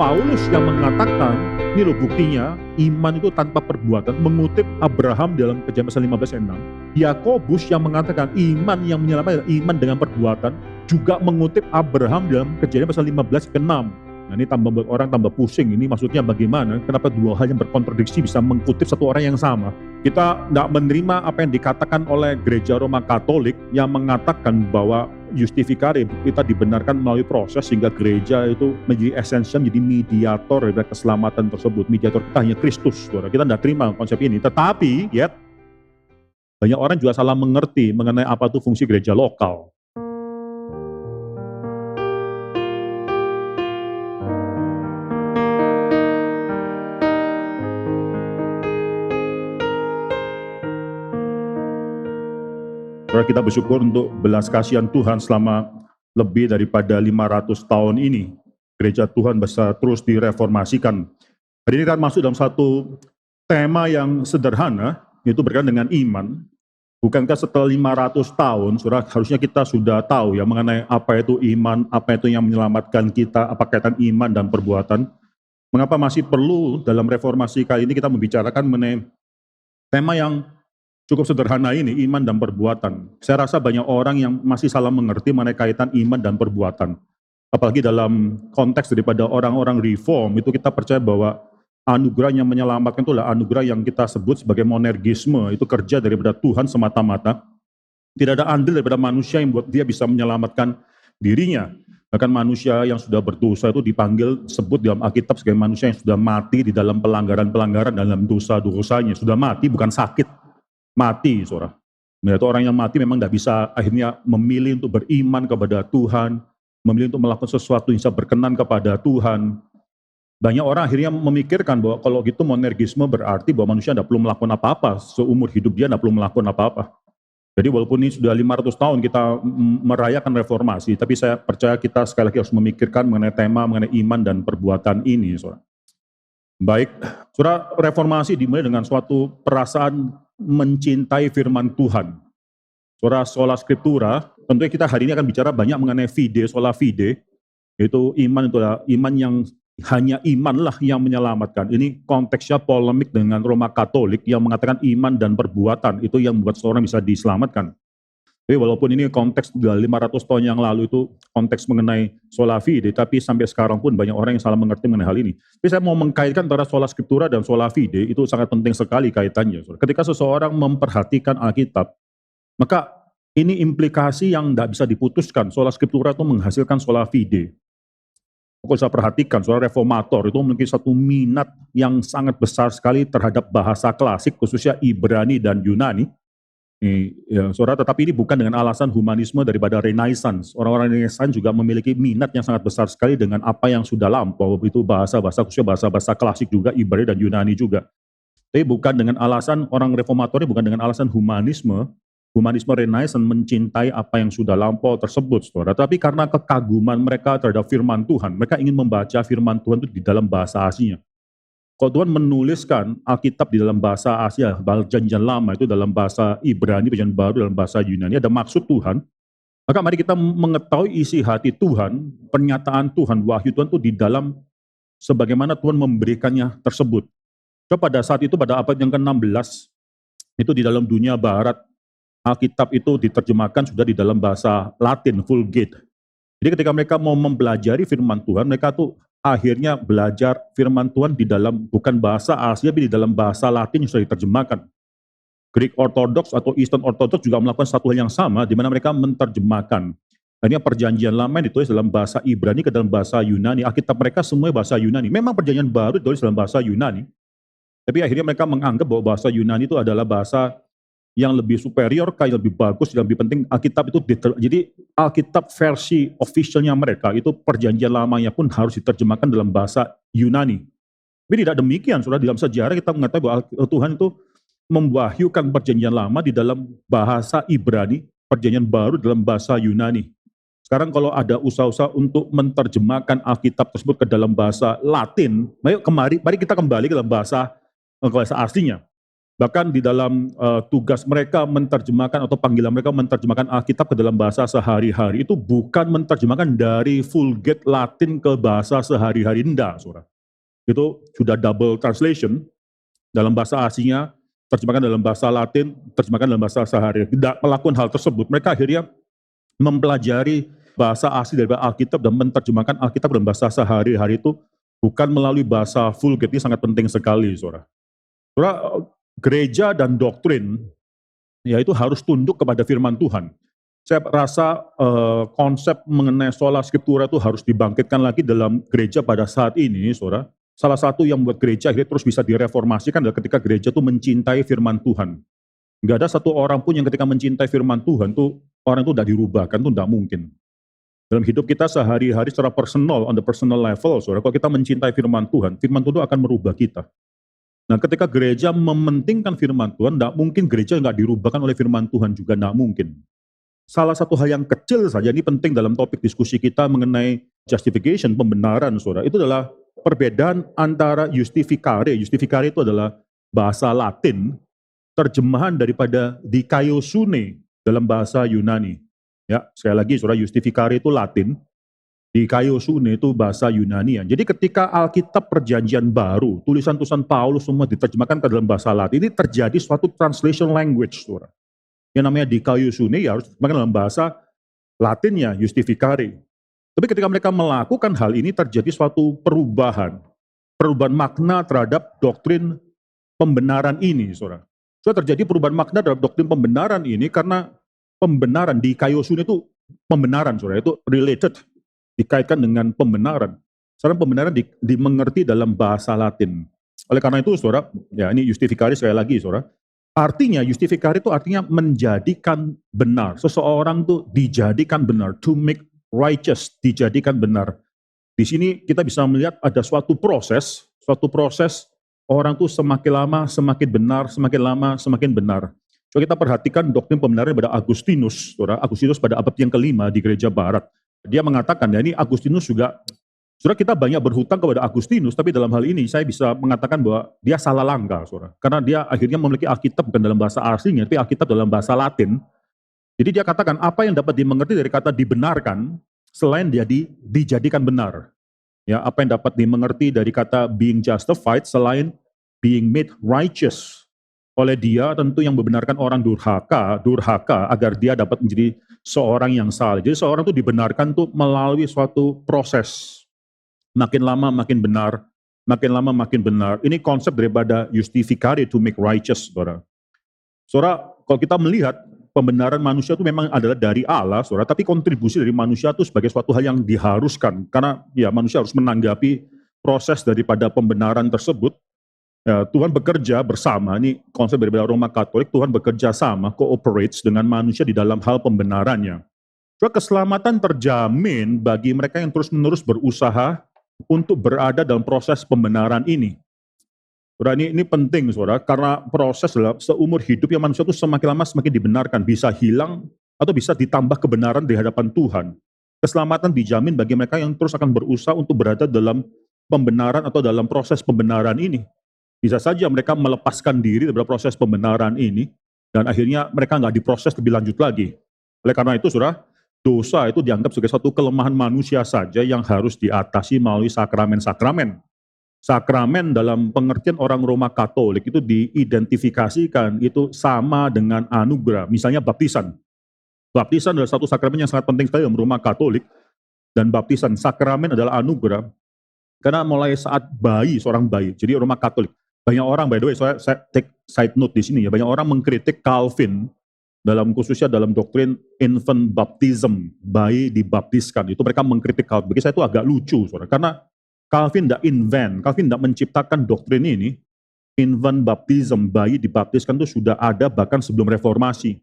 Paulus yang mengatakan, ini loh buktinya, iman itu tanpa perbuatan, mengutip Abraham dalam Kejadian pasal 15 ayat 6. Yakobus yang mengatakan iman yang menyelamatkan iman dengan perbuatan, juga mengutip Abraham dalam Kejadian pasal 15 ke 6. Nah, ini tambah buat orang tambah pusing. Ini maksudnya bagaimana? Kenapa dua hal yang berkontradiksi bisa mengutip satu orang yang sama? Kita tidak menerima apa yang dikatakan oleh Gereja Roma Katolik yang mengatakan bahwa justifikasi kita dibenarkan melalui proses sehingga gereja itu menjadi esensial, menjadi mediator dari keselamatan tersebut. Mediator kita hanya Kristus. Kita tidak terima konsep ini. Tetapi ya banyak orang juga salah mengerti mengenai apa itu fungsi gereja lokal. Kita bersyukur untuk belas kasihan Tuhan selama lebih daripada 500 tahun ini. Gereja Tuhan bisa terus direformasikan. Hari ini kita masuk dalam satu tema yang sederhana, yaitu berkaitan dengan iman. Bukankah setelah 500 tahun, saudara, harusnya kita sudah tahu ya mengenai apa itu iman, apa itu yang menyelamatkan kita, apa kaitan iman dan perbuatan. Mengapa masih perlu dalam reformasi kali ini kita membicarakan mengenai tema yang cukup sederhana ini, iman dan perbuatan. Saya rasa banyak orang yang masih salah mengerti mengenai kaitan iman dan perbuatan. Apalagi dalam konteks daripada orang-orang reform, itu kita percaya bahwa anugerah yang menyelamatkan itu adalah anugerah yang kita sebut sebagai monergisme, itu kerja daripada Tuhan semata-mata. Tidak ada andil daripada manusia yang buat dia bisa menyelamatkan dirinya. Bahkan manusia yang sudah berdosa itu dipanggil, sebut dalam Alkitab sebagai manusia yang sudah mati di dalam pelanggaran-pelanggaran dalam dosa-dosanya. Sudah mati, bukan sakit. Mati, saudara. Yaitu orang yang mati memang tidak bisa akhirnya memilih untuk beriman kepada Tuhan, memilih untuk melakukan sesuatu yang bisa berkenan kepada Tuhan. Banyak orang akhirnya memikirkan bahwa kalau gitu monergisme berarti bahwa manusia tidak perlu melakukan apa-apa, seumur hidup dia tidak perlu melakukan apa-apa. Jadi walaupun ini sudah 500 tahun kita merayakan reformasi, tapi saya percaya kita sekali lagi harus memikirkan mengenai tema, mengenai iman dan perbuatan ini, saudara. Baik, saudara, reformasi dimulai dengan suatu perasaan mencintai firman Tuhan. Saudara, sola scriptura, tentunya kita hari ini akan bicara banyak mengenai fide, sola fide, yaitu iman itu adalah iman yang hanya imanlah yang menyelamatkan. Ini konteksnya polemik dengan Roma Katolik yang mengatakan iman dan perbuatan itu yang membuat seorang bisa diselamatkan. Tapi walaupun ini konteks 500 tahun yang lalu itu konteks mengenai sola fide, tapi sampai sekarang pun banyak orang yang salah mengerti mengenai hal ini. Tapi saya mau mengkaitkan antara sola scriptura dan sola fide, itu sangat penting sekali kaitannya. Ketika seseorang memperhatikan Alkitab, maka ini implikasi yang tidak bisa diputuskan. Sola scriptura itu menghasilkan sola fide. Kalau saya perhatikan, soal reformator itu memiliki satu minat yang sangat besar sekali terhadap bahasa klasik, khususnya Ibrani dan Yunani. Ya, saudara, tetapi ini bukan dengan alasan humanisme daripada Renaissance. Orang-orang Renaissance juga memiliki minat yang sangat besar sekali dengan apa yang sudah lampau, itu bahasa-bahasa khususnya bahasa-bahasa klasik juga, Ibrani dan Yunani juga. Tapi bukan dengan alasan orang reformator, bukan dengan alasan humanisme Renaissance mencintai apa yang sudah lampau tersebut, saudara. Tapi karena kekaguman mereka terhadap firman Tuhan, mereka ingin membaca firman Tuhan itu di dalam bahasa aslinya. Kalau Tuhan menuliskan Alkitab di dalam bahasa Asia, Perjanjian Lama itu dalam bahasa Ibrani, Perjanjian Baru dalam bahasa Yunani, ada maksud Tuhan, maka mari kita mengetahui isi hati Tuhan, pernyataan Tuhan, wahyu Tuhan itu di dalam sebagaimana Tuhan memberikannya tersebut. So, pada saat itu, pada abad yang ke-16, itu di dalam dunia barat, Alkitab itu diterjemahkan sudah di dalam bahasa Latin, Vulgate. Jadi ketika mereka mau mempelajari firman Tuhan, mereka tuh akhirnya belajar firman Tuhan di dalam bukan bahasa Asia, tapi di dalam bahasa Latin yang sudah diterjemahkan. Greek Orthodox atau Eastern Orthodox juga melakukan satu hal yang sama, di mana mereka menerjemahkan. Akhirnya perjanjian lama yang ditulis dalam bahasa Ibrani ke dalam bahasa Yunani. Alkitab mereka semuanya bahasa Yunani. Memang perjanjian baru ditulis dalam bahasa Yunani, tapi akhirnya mereka menganggap bahwa bahasa Yunani itu adalah bahasa yang lebih superior, yang lebih bagus, yang lebih penting. Alkitab itu jadi Alkitab versi officialnya mereka itu perjanjian lamanya pun harus diterjemahkan dalam bahasa Yunani. Tapi tidak demikian, saudara. Dalam sejarah kita mengatakan bahwa Tuhan itu memwahyukan perjanjian lama di dalam bahasa Ibrani, perjanjian baru dalam bahasa Yunani. Sekarang kalau ada usaha-usaha untuk menerjemahkan Alkitab tersebut ke dalam bahasa Latin, mari kita kembali ke dalam bahasa aslinya. Bahkan di dalam tugas mereka menerjemahkan atau panggilan mereka menerjemahkan Alkitab ke dalam bahasa sehari-hari itu bukan menerjemahkan dari Vulgate Latin ke bahasa sehari-hari, enggak, saudara. Itu sudah double translation dalam bahasa aslinya, terjemahkan dalam bahasa Latin, terjemahkan dalam bahasa sehari. Tidak melakukan hal tersebut, mereka akhirnya mempelajari bahasa asli dari Alkitab dan menerjemahkan Alkitab dalam bahasa sehari-hari itu bukan melalui bahasa Vulgate. Ini sangat penting sekali, saudara. Saudara, gereja dan doktrin, ya itu harus tunduk kepada firman Tuhan. Saya rasa konsep mengenai sola scriptura itu harus dibangkitkan lagi dalam gereja pada saat ini, saudara. Salah satu yang membuat gereja akhirnya terus bisa direformasikan adalah ketika gereja itu mencintai firman Tuhan. Nggak ada satu orang pun yang ketika mencintai firman Tuhan tuh orang itu udah dirubahkan, itu tidak mungkin. Dalam hidup kita sehari-hari secara personal, on the personal level, saudara, kalau kita mencintai firman Tuhan itu akan merubah kita. Nah, ketika gereja mementingkan firman Tuhan, tidak mungkin gereja nggak dirubahkan oleh firman Tuhan juga, tidak mungkin. Salah satu hal yang kecil saja, ini penting dalam topik diskusi kita mengenai justification, pembenaran, saudara, itu adalah perbedaan antara justificare. Justificare itu adalah bahasa Latin, terjemahan daripada dikaiosune dalam bahasa Yunani. Ya, sekali lagi, saudara, justificare itu Latin, dikaiosune itu bahasa Yunani. Jadi ketika Alkitab Perjanjian Baru, tulisan-tulisan Paulus semua diterjemahkan ke dalam bahasa Latin, ini terjadi suatu translation language, saudara. Yang namanya dikaiosune ya harus diterjemahkan dalam bahasa Latinnya, justificare. Tapi ketika mereka melakukan hal ini terjadi suatu perubahan makna terhadap doktrin pembenaran ini, saudara. So, terjadi perubahan makna terhadap doktrin pembenaran ini karena pembenaran dikaiosune itu pembenaran, saudara, itu related, dikaitkan dengan pembenaran. Sekarang pembenaran dimengerti dalam bahasa Latin. Oleh karena itu, saudara, ya ini justificare sekali lagi, saudara. Artinya justificare itu artinya menjadikan benar. Seseorang itu dijadikan benar, to make righteous, dijadikan benar. Di sini kita bisa melihat ada suatu proses orang tuh semakin lama semakin benar, semakin lama semakin benar. Coba kita perhatikan doktrin pembenaran pada Agustinus, saudara. Agustinus pada abad yang kelima di gereja barat. Dia mengatakan, ya ini Agustinus juga, saudara, kita banyak berhutang kepada Agustinus, tapi dalam hal ini saya bisa mengatakan bahwa dia salah langkah, saudara. Karena dia akhirnya memiliki Alkitab bukan dalam bahasa aslinya, tapi Alkitab dalam bahasa Latin. Jadi dia katakan apa yang dapat dimengerti dari kata dibenarkan selain dia dijadikan benar. Ya, apa yang dapat dimengerti dari kata being justified selain being made righteous. Oleh dia tentu yang membenarkan orang durhaka agar dia dapat menjadi seorang yang saleh. Jadi seorang itu dibenarkan tuh melalui suatu proses. Makin lama makin benar, makin lama makin benar. Ini konsep daripada justificare, to make righteous, saudara. Saudara, kalau kita melihat pembenaran manusia itu memang adalah dari Allah, saudara, tapi kontribusi dari manusia itu sebagai suatu hal yang diharuskan. Karena ya manusia harus menanggapi proses daripada pembenaran tersebut. Ya, Tuhan bekerja bersama, ini konsep daripada Roma Katolik, Tuhan bekerja sama, cooperates dengan manusia di dalam hal pembenarannya. Saudara, keselamatan terjamin bagi mereka yang terus-menerus berusaha untuk berada dalam proses pembenaran ini. Saudara, ini penting, saudara, karena proses dalam seumur hidup yang manusia itu semakin lama semakin dibenarkan, bisa hilang atau bisa ditambah kebenaran di hadapan Tuhan. Keselamatan dijamin bagi mereka yang terus akan berusaha untuk berada dalam pembenaran atau dalam proses pembenaran ini. Bisa saja mereka melepaskan diri dari proses pembenaran ini, dan akhirnya mereka nggak diproses lebih lanjut lagi. Oleh karena itu, saudara, dosa itu dianggap sebagai satu kelemahan manusia saja yang harus diatasi melalui sakramen-sakramen. Sakramen dalam pengertian orang Roma Katolik itu diidentifikasikan itu sama dengan anugerah. Misalnya baptisan. Baptisan adalah satu sakramen yang sangat penting sekali dalam Roma Katolik. Dan baptisan, sakramen adalah anugerah. Karena mulai saat seorang bayi, jadi Roma Katolik. Banyak orang, by the way, saya take side note di sini ya, banyak orang mengkritik Calvin khususnya dalam doktrin infant baptism, bayi dibaptiskan. Itu mereka mengkritik Calvin. Bagi saya itu agak lucu, saudara, karena Calvin tidak menciptakan doktrin ini. Infant baptism, bayi dibaptiskan itu sudah ada bahkan sebelum reformasi.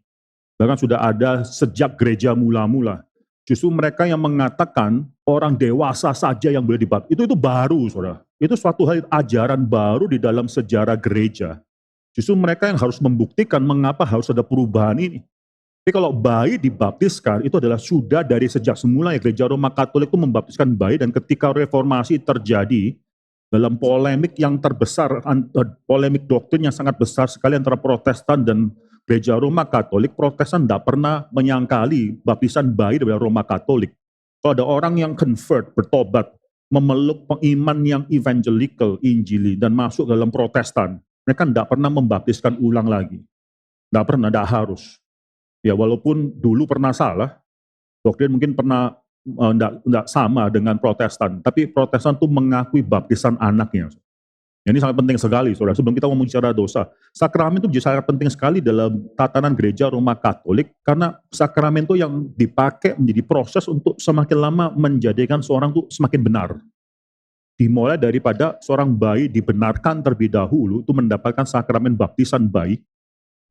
Bahkan sudah ada sejak gereja mula-mula. Justru mereka yang mengatakan orang dewasa saja yang boleh dibaptis, itu baru, saudara. Itu suatu hal ajaran baru di dalam sejarah gereja. Justru mereka yang harus membuktikan mengapa harus ada perubahan ini. Tapi kalau bayi dibaptiskan, itu adalah sudah dari sejak semula ya, gereja Roma Katolik itu membaptiskan bayi, dan ketika reformasi terjadi, dalam polemik yang terbesar, polemik doktrin yang sangat besar sekali antara Protestan dan Gereja Roma Katolik. Protestan tidak pernah menyangkali baptisan bayi dari Roma Katolik. Kalau ada orang yang convert, bertobat, memeluk iman yang evangelical, injili, dan masuk dalam Protestan, mereka tidak pernah membaptiskan ulang lagi. Tidak pernah, tidak harus. Ya walaupun dulu pernah salah, doktrin mungkin pernah tidak sama dengan Protestan, tapi Protestan itu mengakui baptisan anaknya. Ini sangat penting sekali, saudara. Sebelum kita ngomong bicara dosa, sakramen itu jadi sangat penting sekali dalam tatanan gereja Roma Katolik, karena sakramen itu yang dipakai menjadi proses untuk semakin lama menjadikan seorang itu semakin benar. Dimulai daripada seorang bayi dibenarkan terlebih dahulu, itu mendapatkan sakramen baptisan bayi,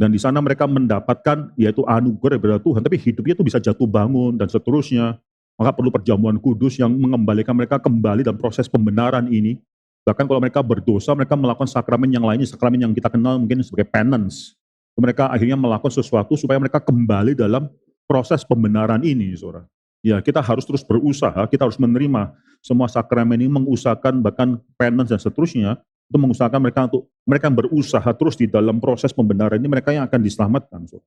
dan di sana mereka mendapatkan yaitu anugerah dari Tuhan, tapi hidupnya itu bisa jatuh bangun dan seterusnya. Maka perlu perjamuan kudus yang mengembalikan mereka kembali dalam proses pembenaran ini. Bahkan kalau mereka berdosa, mereka melakukan sakramen yang lainnya, sakramen yang kita kenal mungkin sebagai penance. Mereka akhirnya melakukan sesuatu supaya mereka kembali dalam proses pembenaran ini, saudara. Ya, kita harus terus berusaha, kita harus menerima semua sakramen ini, mengusahakan bahkan penance dan seterusnya, itu mengusahakan mereka yang berusaha terus di dalam proses pembenaran ini, mereka yang akan diselamatkan. Saudara.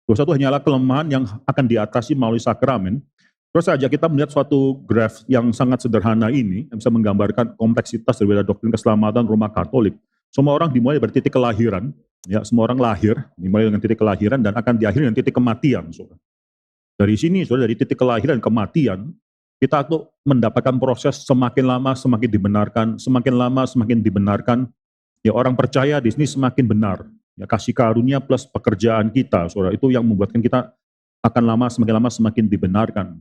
Dosa itu hanyalah kelemahan yang akan diatasi melalui sakramen. Terus saja kita melihat suatu graf yang sangat sederhana ini, yang bisa menggambarkan kompleksitas dari doktrin keselamatan Roma Katolik. Semua orang dimulai dari titik kelahiran, ya semua orang lahir, dimulai dengan titik kelahiran dan akan diakhiri dengan titik kematian. Saudara. Dari sini, saudara, dari titik kelahiran kematian, kita tuh mendapatkan proses semakin lama semakin dibenarkan, semakin lama semakin dibenarkan. Ya orang percaya di sini semakin benar. Ya kasih karunia plus pekerjaan kita, saudara, itu yang membuatkan kita akan semakin lama semakin dibenarkan.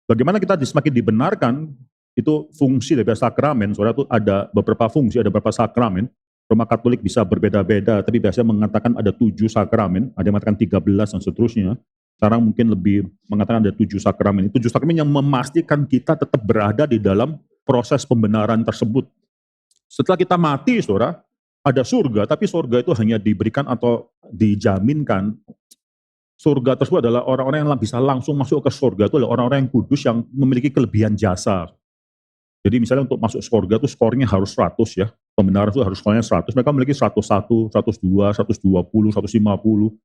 Bagaimana kita semakin dibenarkan, itu fungsi dari sakramen, saudara, itu ada beberapa fungsi, ada beberapa sakramen. Roma Katolik bisa berbeda-beda, tapi biasanya mengatakan ada 7 sakramen, ada yang mengatakan 13 dan seterusnya. Sekarang mungkin lebih mengatakan ada 7 sakramen. 7 sakramen yang memastikan kita tetap berada di dalam proses pembenaran tersebut. Setelah kita mati, saudara, ada surga, tapi surga itu hanya diberikan atau dijaminkan. Surga tersebut adalah orang-orang yang bisa langsung masuk ke surga, itu adalah orang-orang yang kudus yang memiliki kelebihan jasa. Jadi misalnya untuk masuk surga itu skornya harus 100 ya, pembenaran itu harus skornya 100, mereka memiliki 101, 102, 120, 150,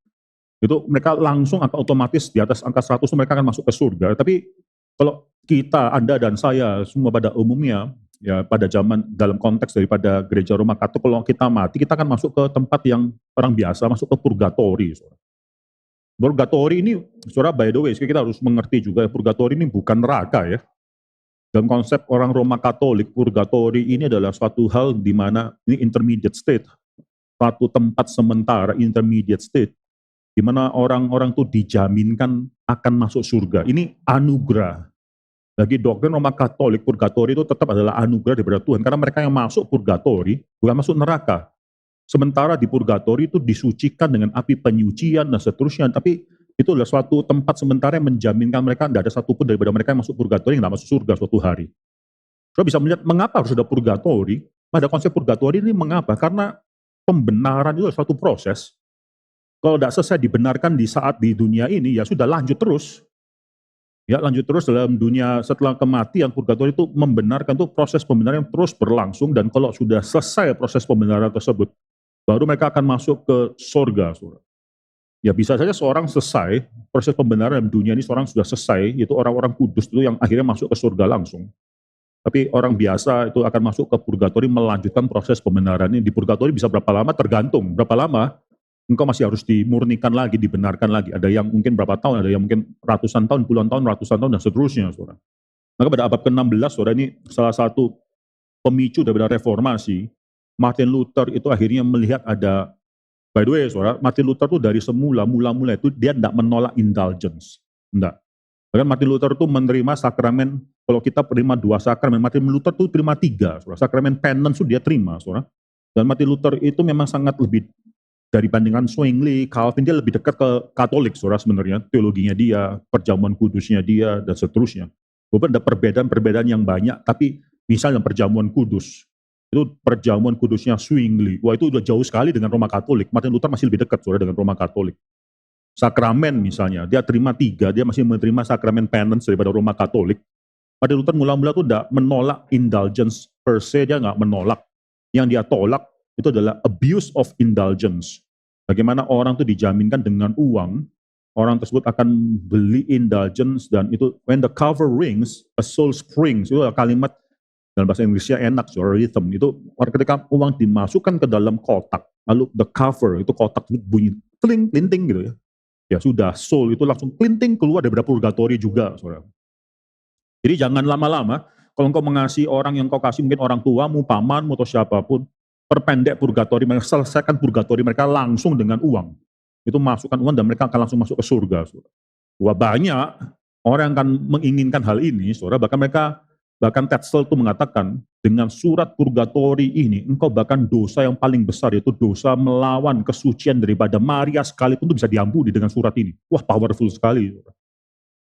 itu mereka langsung akan otomatis di atas angka 100 mereka akan masuk ke surga. Tapi kalau kita, Anda dan saya, semua pada umumnya, ya pada zaman dalam konteks daripada gereja Roma Katolik, kalau kita mati, kita akan masuk ke tempat yang orang biasa, masuk ke purgatori. Purgatori ini, saudara, by the way, kita harus mengerti juga, purgatori ini bukan neraka ya. Dalam konsep orang Roma Katolik, purgatori ini adalah suatu hal di mana ini intermediate state, suatu tempat sementara, intermediate state, di mana orang-orang itu dijaminkan akan masuk surga. Ini anugerah. Bagi doktrin Roma Katolik, purgatori itu tetap adalah anugerah daripada Tuhan, karena mereka yang masuk purgatori bukan masuk neraka. Sementara di purgatori itu disucikan dengan api penyucian dan seterusnya, tapi itu adalah suatu tempat sementara yang menjaminkan mereka tidak ada satupun daripada mereka yang masuk purgatori yang tidak masuk surga suatu hari. Saudara bisa melihat mengapa harus ada purgatori. Pada konsep purgatori ini mengapa? Karena pembenaran itu adalah suatu proses. Kalau tidak selesai dibenarkan di saat di dunia ini, ya sudah lanjut terus. Ya lanjut terus dalam dunia setelah kematian. Purgatori itu membenarkan, itu proses pembenaran yang terus berlangsung, dan kalau sudah selesai proses pembenaran tersebut, baru mereka akan masuk ke surga. Ya bisa saja seorang selesai, proses pembenaran dalam dunia ini seorang sudah selesai, itu orang-orang kudus itu yang akhirnya masuk ke surga langsung. Tapi orang biasa itu akan masuk ke purgatori melanjutkan proses pembenaran ini. Di purgatori bisa berapa lama tergantung, berapa lama engkau masih harus dimurnikan lagi, dibenarkan lagi. Ada yang mungkin berapa tahun, ada yang mungkin ratusan tahun, puluhan tahun, ratusan tahun, dan seterusnya. Saudara. Maka pada abad ke-16, saudara, ini salah satu pemicu daripada reformasi. Martin Luther itu akhirnya melihat ada, by the way, saudara, Martin Luther itu dari mula-mula itu dia tidak menolak indulgence. Tidak. Bahkan Martin Luther itu menerima sakramen, kalau kita terima 2 sakramen, Martin Luther itu terima 3. Saudara. Sakramen penance itu dia terima. Saudara. Dan Martin Luther itu memang sangat lebih, dari bandingan Zwingli, Calvin, dia lebih dekat ke Katolik, saudara, sebenarnya. Teologinya dia, perjamuan kudusnya dia, dan seterusnya. Walaupun ada perbedaan-perbedaan yang banyak, tapi misalnya perjamuan kudus, itu perjamuan kudusnya Zwingli, wah itu udah jauh sekali dengan Roma Katolik. Martin Luther masih lebih dekat, saudara, dengan Roma Katolik. Sakramen misalnya, dia terima 3, dia masih menerima sakramen penance daripada Roma Katolik. Martin Luther mula-mula itu tidak menolak indulgence per se dia nggak menolak. Yang dia tolak itu adalah abuse of indulgence. Bagaimana orang itu dijaminkan dengan uang, orang tersebut akan beli indulgence, dan itu when the cover rings, a soul springs. Itu kalimat dalam bahasa Inggrisnya enak, rhythm. Itu ketika uang dimasukkan ke dalam kotak, lalu the cover, itu kotak itu bunyi kling, klinting gitu ya. Ya sudah, soul itu langsung klinting keluar dari purgatori juga, saudara. Jadi jangan lama-lama, kalau engkau mengasihi orang yang kau kasih, mungkin orang tuamu, pamanmu, atau siapapun, perpendek purgatori mereka, selesaikan purgatori mereka langsung dengan uang. Itu masukkan uang dan mereka akan langsung masuk ke surga, saudara. Wah, banyak orang yang akan menginginkan hal ini, saudara. Bahkan Tetzel itu mengatakan, dengan surat purgatori ini, engkau bahkan dosa yang paling besar, yaitu dosa melawan kesucian daripada Maria sekalipun itu bisa diampuni dengan surat ini. Wah, powerful sekali.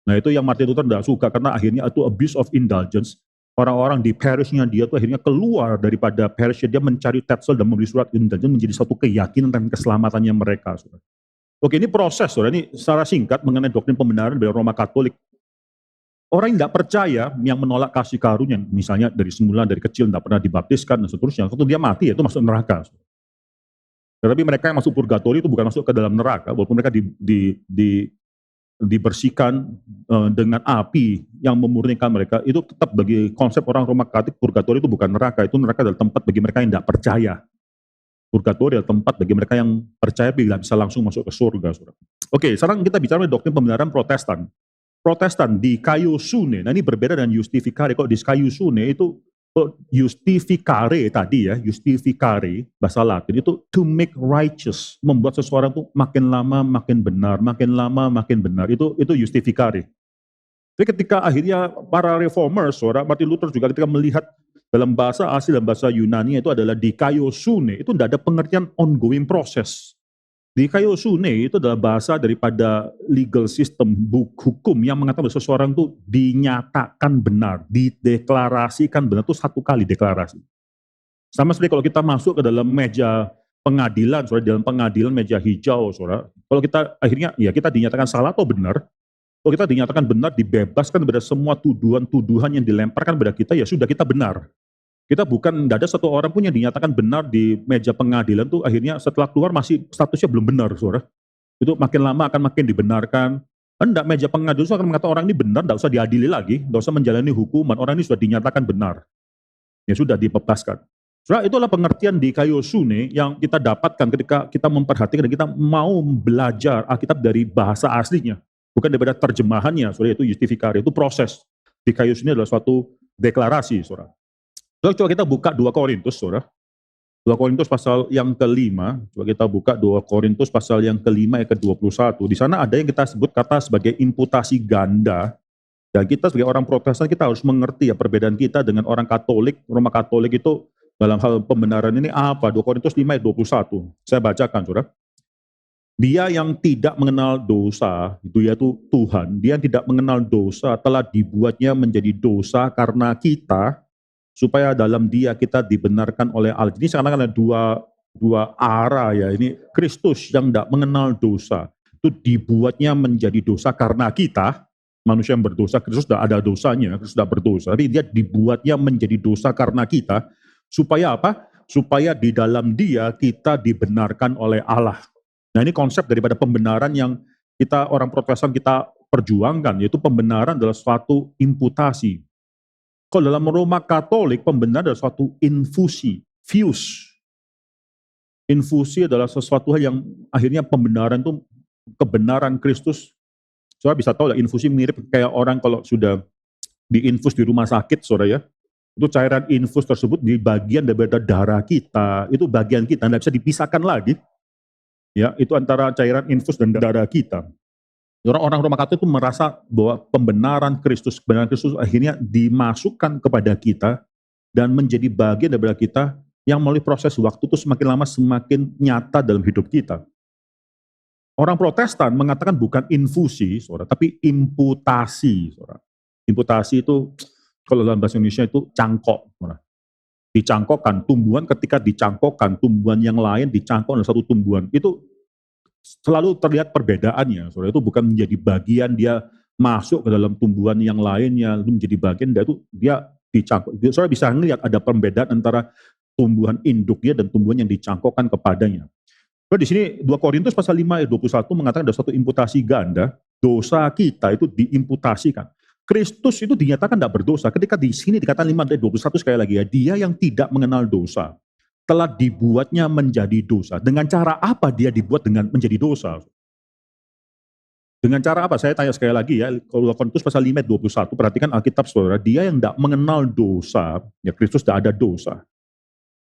Nah, itu yang Martin Luther tidak suka, karena akhirnya itu abuse of indulgence. Orang-orang di parishnya dia tuh akhirnya keluar daripada parishnya, dia mencari Tetzel dan memberi surat indulgence menjadi satu keyakinan dan keselamatannya mereka. Saudara. Oke, ini proses, saudara. Ini secara singkat mengenai doktrin pembenaran dari Roma Katolik. Orang yang tidak percaya, yang menolak kasih karunia, misalnya dari semula, dari kecil tidak pernah dibaptiskan dan seterusnya, waktu dia mati itu masuk neraka. Tetapi mereka yang masuk purgatori itu bukan masuk ke dalam neraka, walaupun mereka dibersihkan dengan api yang memurnikan mereka, itu tetap bagi konsep orang Roma Katolik, purgatori itu bukan neraka, itu neraka adalah tempat bagi mereka yang tidak percaya. Purgatori adalah tempat bagi mereka yang percaya bila bisa langsung masuk ke surga. Oke, sekarang kita bicara mengenai doktrin pembenaran Protestan. Protestan di kayu sune, nah ini berbeda dengan justificare. Kalau di kayu sune itu justificare tadi ya, justificare bahasa Latin itu to make righteous, membuat seseorang itu makin lama makin benar, makin lama makin benar. Itu justificare. Tapi ketika akhirnya para reformers, saudara Martin Luther juga ketika melihat dalam bahasa asli, dalam bahasa Yunani itu adalah di kayu sune, itu tidak ada pengertian ongoing process. Di kayu sune itu adalah bahasa daripada legal system, hukum yang mengatakan bahwa seseorang itu dinyatakan benar, dideklarasikan benar, itu satu kali deklarasi. Sama seperti kalau kita masuk ke dalam meja pengadilan, saudara, dalam pengadilan meja hijau, saudara, kalau kita akhirnya ya kita dinyatakan salah atau benar, kalau kita dinyatakan benar, dibebaskan dari semua tuduhan-tuduhan yang dilemparkan pada kita, ya sudah kita benar. Kita bukan, tidak ada satu orang pun yang dinyatakan benar di meja pengadilan tuh akhirnya setelah keluar masih statusnya belum benar, saudara. Itu makin lama akan makin dibenarkan. Hendak meja pengadilan itu akan mengatakan orang ini benar, tidak usah diadili lagi, tidak usah menjalani hukuman, orang ini sudah dinyatakan benar. Ya sudah dibebaskan. Saudara, itulah pengertian di kayu sune yang kita dapatkan ketika kita memperhatikan dan kita mau belajar Alkitab dari bahasa aslinya, bukan daripada terjemahannya, saudara. Itu justifikare, itu proses. Di kayu sune adalah suatu deklarasi, saudara. Coba kita buka 2 Korintus, saudara. 2 Korintus pasal yang ke-5, coba kita buka 2 Korintus pasal yang ke-5 ayat ke-21. Di sana ada yang kita sebut kata sebagai imputasi ganda. Dan kita sebagai orang Protestan kita harus mengerti ya perbedaan kita dengan orang Katolik, Roma Katolik itu dalam hal pembenaran ini apa? 2 Korintus 5 ayat 21. Saya bacakan, saudara. Dia yang tidak mengenal dosa, itu yaitu Tuhan, dia yang tidak mengenal dosa telah dibuatnya menjadi dosa karena kita, supaya dalam dia kita dibenarkan oleh Allah. Ini sekarang ada dua arah ya. Ini Kristus yang tidak mengenal dosa, itu dibuatnya menjadi dosa karena kita, manusia yang berdosa. Kristus sudah ada dosanya, Kristus sudah berdosa. Tapi dia dibuatnya menjadi dosa karena kita, supaya apa? Supaya di dalam dia kita dibenarkan oleh Allah. Nah, ini konsep daripada pembenaran yang kita orang Protestan kita perjuangkan, yaitu pembenaran adalah suatu imputasi. Kalau dalam Roma Katolik, pembenaran adalah suatu infusi, fuse. Infusi adalah sesuatu hal yang akhirnya pembenaran itu, kebenaran Kristus. Saudara bisa tahu lah, infusi mirip kayak orang kalau sudah diinfus di rumah sakit, saudara ya. Itu cairan infus tersebut di bagian daripada darah kita, itu bagian kita, tidak bisa dipisahkan lagi. Ya, itu antara cairan infus dan darah kita. Orang-orang Roma Katolik itu merasa bahwa kebenaran Kristus akhirnya dimasukkan kepada kita dan menjadi bagian daripada kita yang melalui proses waktu itu semakin lama semakin nyata dalam hidup kita. Orang Protestan mengatakan bukan infusi, saudara, tapi imputasi. Saudara. Imputasi itu kalau dalam bahasa Indonesia itu cangkok. Saudara. Dicangkokkan, tumbuhan ketika dicangkokkan, tumbuhan yang lain dicangkok dalam satu tumbuhan. Itu selalu terlihat perbedaannya, saudara. Itu bukan menjadi bagian dia masuk ke dalam tumbuhan yang lainnya, itu menjadi bagian, dia dicangkok. Saudara bisa melihat ada perbedaan antara tumbuhan induknya dan tumbuhan yang dicangkokkan kepadanya. Di sini 2 Korintus pasal 5 ayat 21 mengatakan ada suatu imputasi ganda, dosa kita itu diimputasikan. Kristus itu dinyatakan tidak berdosa. Ketika di sini dikatakan 5 ayat 21 sekali lagi ya, dia yang tidak mengenal dosa telah dibuatnya menjadi dosa. Dengan cara apa dia dibuat dengan menjadi dosa? Dengan cara apa? Saya tanya sekali lagi ya, kalau Korintus pasal 5 ayat 21, perhatikan Alkitab saudara, dia yang tidak mengenal dosa, ya Kristus tidak ada dosa.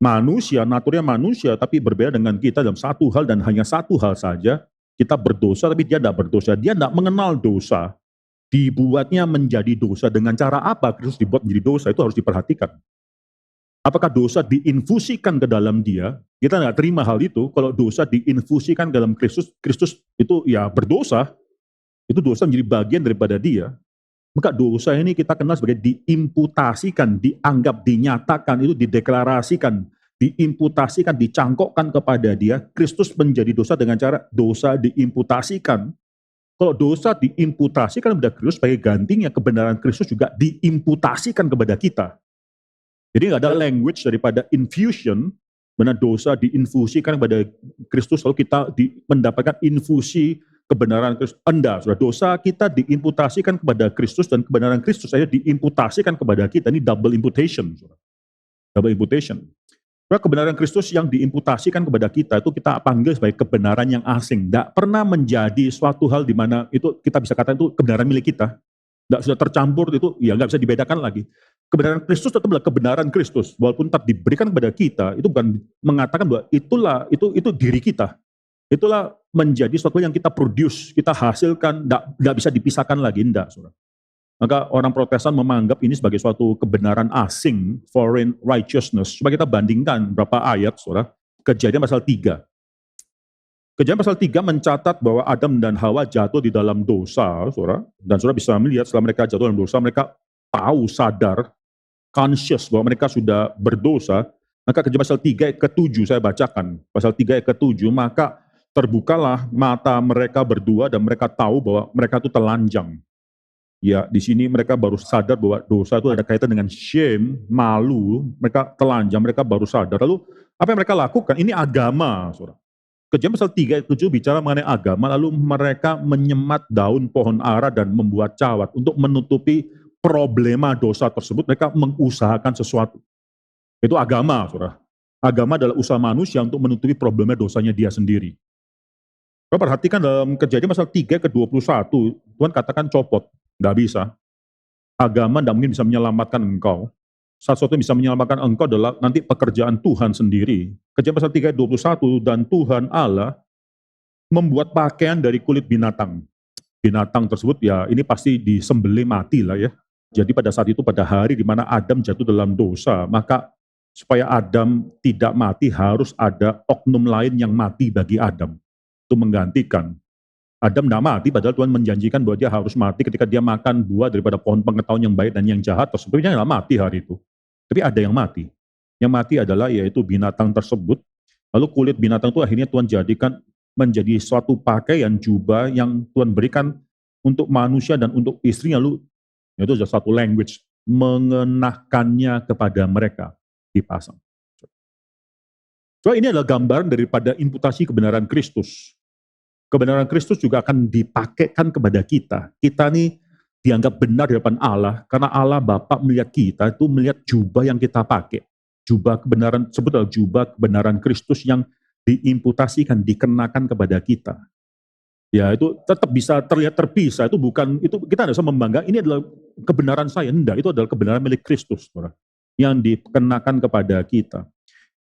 Manusia, naturnya manusia, tapi berbeda dengan kita dalam satu hal dan hanya satu hal saja, kita berdosa tapi dia tidak berdosa. Dia tidak mengenal dosa, dibuatnya menjadi dosa. Dengan cara apa Kristus dibuat menjadi dosa? Itu harus diperhatikan. Apakah dosa diinfusikan ke dalam dia? Kita tidak terima hal itu. Kalau dosa diinfusikan ke dalam Kristus, Kristus itu ya berdosa. Itu dosa menjadi bagian daripada dia. Maka dosa ini kita kenal sebagai diimputasikan, dianggap, dinyatakan, itu dideklarasikan, diimputasikan, dicangkokkan kepada dia. Kristus menjadi dosa dengan cara dosa diimputasikan. Kalau dosa diimputasikan kepada Kristus, sebagai gantinya kebenaran Kristus juga diimputasikan kepada kita. Jadi nggak ada language daripada infusion, mana dosa diinfusikan kepada Kristus, lalu kita mendapatkan infusi kebenaran Kristus. Enggak, sudah dosa kita diimputasikan kepada Kristus dan kebenaran Kristus saja diimputasikan kepada kita. Ini double imputation. Double imputation. Kebenaran Kristus yang diimputasikan kepada kita itu kita panggil sebagai kebenaran yang asing. Tidak pernah menjadi suatu hal di mana itu kita bisa katakan itu kebenaran milik kita. Tidak sudah tercampur itu, ya nggak bisa dibedakan lagi. Kebenaran Kristus tetap adalah kebenaran Kristus. Walaupun tetap diberikan kepada kita, itu bukan mengatakan bahwa itu diri kita. Itulah menjadi sesuatu yang kita produce, kita hasilkan, tidak bisa dipisahkan lagi, enggak, saudara. Maka orang Protestan menganggap ini sebagai suatu kebenaran asing, foreign righteousness. Coba kita bandingkan berapa ayat, saudara. Kejadian pasal 3. Kejadian pasal 3 mencatat bahwa Adam dan Hawa jatuh di dalam dosa, saudara. Dan saudara bisa melihat setelah mereka jatuh dalam dosa, mereka tahu, sadar, conscious bahwa mereka sudah berdosa. Maka kejadian pasal 3 ayat ke-7 saya bacakan. Pasal 3 ayat ke-7, maka terbukalah mata mereka berdua dan mereka tahu bahwa mereka itu telanjang. Ya, di sini mereka baru sadar bahwa dosa itu ada kaitan dengan shame, malu, mereka telanjang, mereka baru sadar. Lalu apa yang mereka lakukan? Ini agama, saudara. Kejadian pasal 3 ayat 7 bicara mengenai agama, lalu mereka menyemat daun pohon ara dan membuat cawat untuk menutupi problema dosa tersebut. Mereka mengusahakan sesuatu. Itu agama, saudara. Agama adalah usaha manusia untuk menutupi problema dosanya dia sendiri. Perhatikan dalam Kejadian pasal 3 ke-21, Tuhan katakan copot, nggak bisa. Agama tidak mungkin bisa menyelamatkan engkau. Satu-satunya yang bisa menyelamatkan engkau adalah nanti pekerjaan Tuhan sendiri. Kejadian pasal 3 ayat 21, dan Tuhan Allah membuat pakaian dari kulit binatang. Binatang tersebut ya ini pasti disembelih mati lah ya. Jadi pada saat itu, pada hari di mana Adam jatuh dalam dosa, maka supaya Adam tidak mati harus ada oknum lain yang mati bagi Adam. Itu menggantikan. Adam tidak mati, padahal Tuhan menjanjikan bahwa dia harus mati ketika dia makan buah daripada pohon pengetahuan yang baik dan yang jahat tersebut. Dia tidak mati hari itu. Tapi ada yang mati. Yang mati adalah yaitu binatang tersebut. Lalu kulit binatang itu akhirnya Tuhan jadikan menjadi suatu pakaian jubah yang Tuhan berikan untuk manusia dan untuk istrinya. Lalu itu adalah satu language, mengenakannya kepada mereka, dipasang. So ini adalah gambaran daripada imputasi kebenaran Kristus. Kebenaran Kristus juga akan dipakaikan kepada kita. Kita nih dianggap benar di hadapan Allah, karena Allah Bapa melihat kita itu melihat jubah yang kita pakai. Jubah kebenaran, sebut adalah jubah kebenaran Kristus yang diimputasikan, dikenakan kepada kita. Ya itu tetap bisa terlihat terpisah, itu bukan, itu kita tidak bisa membanggakan, ini adalah kebenaran saya, enggak, itu adalah kebenaran milik Kristus, saudara, yang dikenakan kepada kita.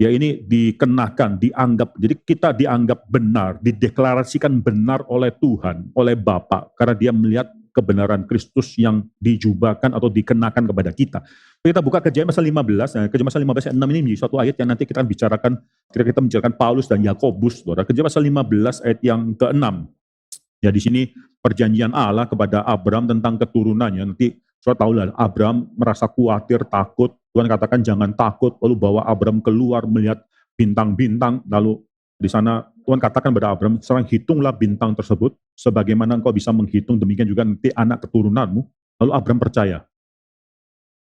Ya ini dikenakan, dianggap, jadi kita dianggap benar, dideklarasikan benar oleh Tuhan, oleh Bapa, karena dia melihat kebenaran Kristus yang dijubahkan atau dikenakan kepada kita. Kita buka Kejadian pasal 15, nah, Kejadian pasal 15 ayat 6 ini menjadi suatu ayat yang nanti kita bicarakan, kita membicarakan Paulus dan Yakobus, saudara. Kejadian pasal 15 ayat yang ke-6. Ya di sini perjanjian Allah kepada Abraham tentang keturunannya, nanti saudara tahu lah, Abraham merasa khawatir, takut. Tuhan katakan jangan takut, lalu bawa Abraham keluar melihat bintang-bintang, lalu di sana Tuhan katakan kepada Abraham, sekarang hitunglah bintang tersebut, sebagaimana engkau bisa menghitung, demikian juga nanti anak keturunanmu. Lalu Abraham percaya.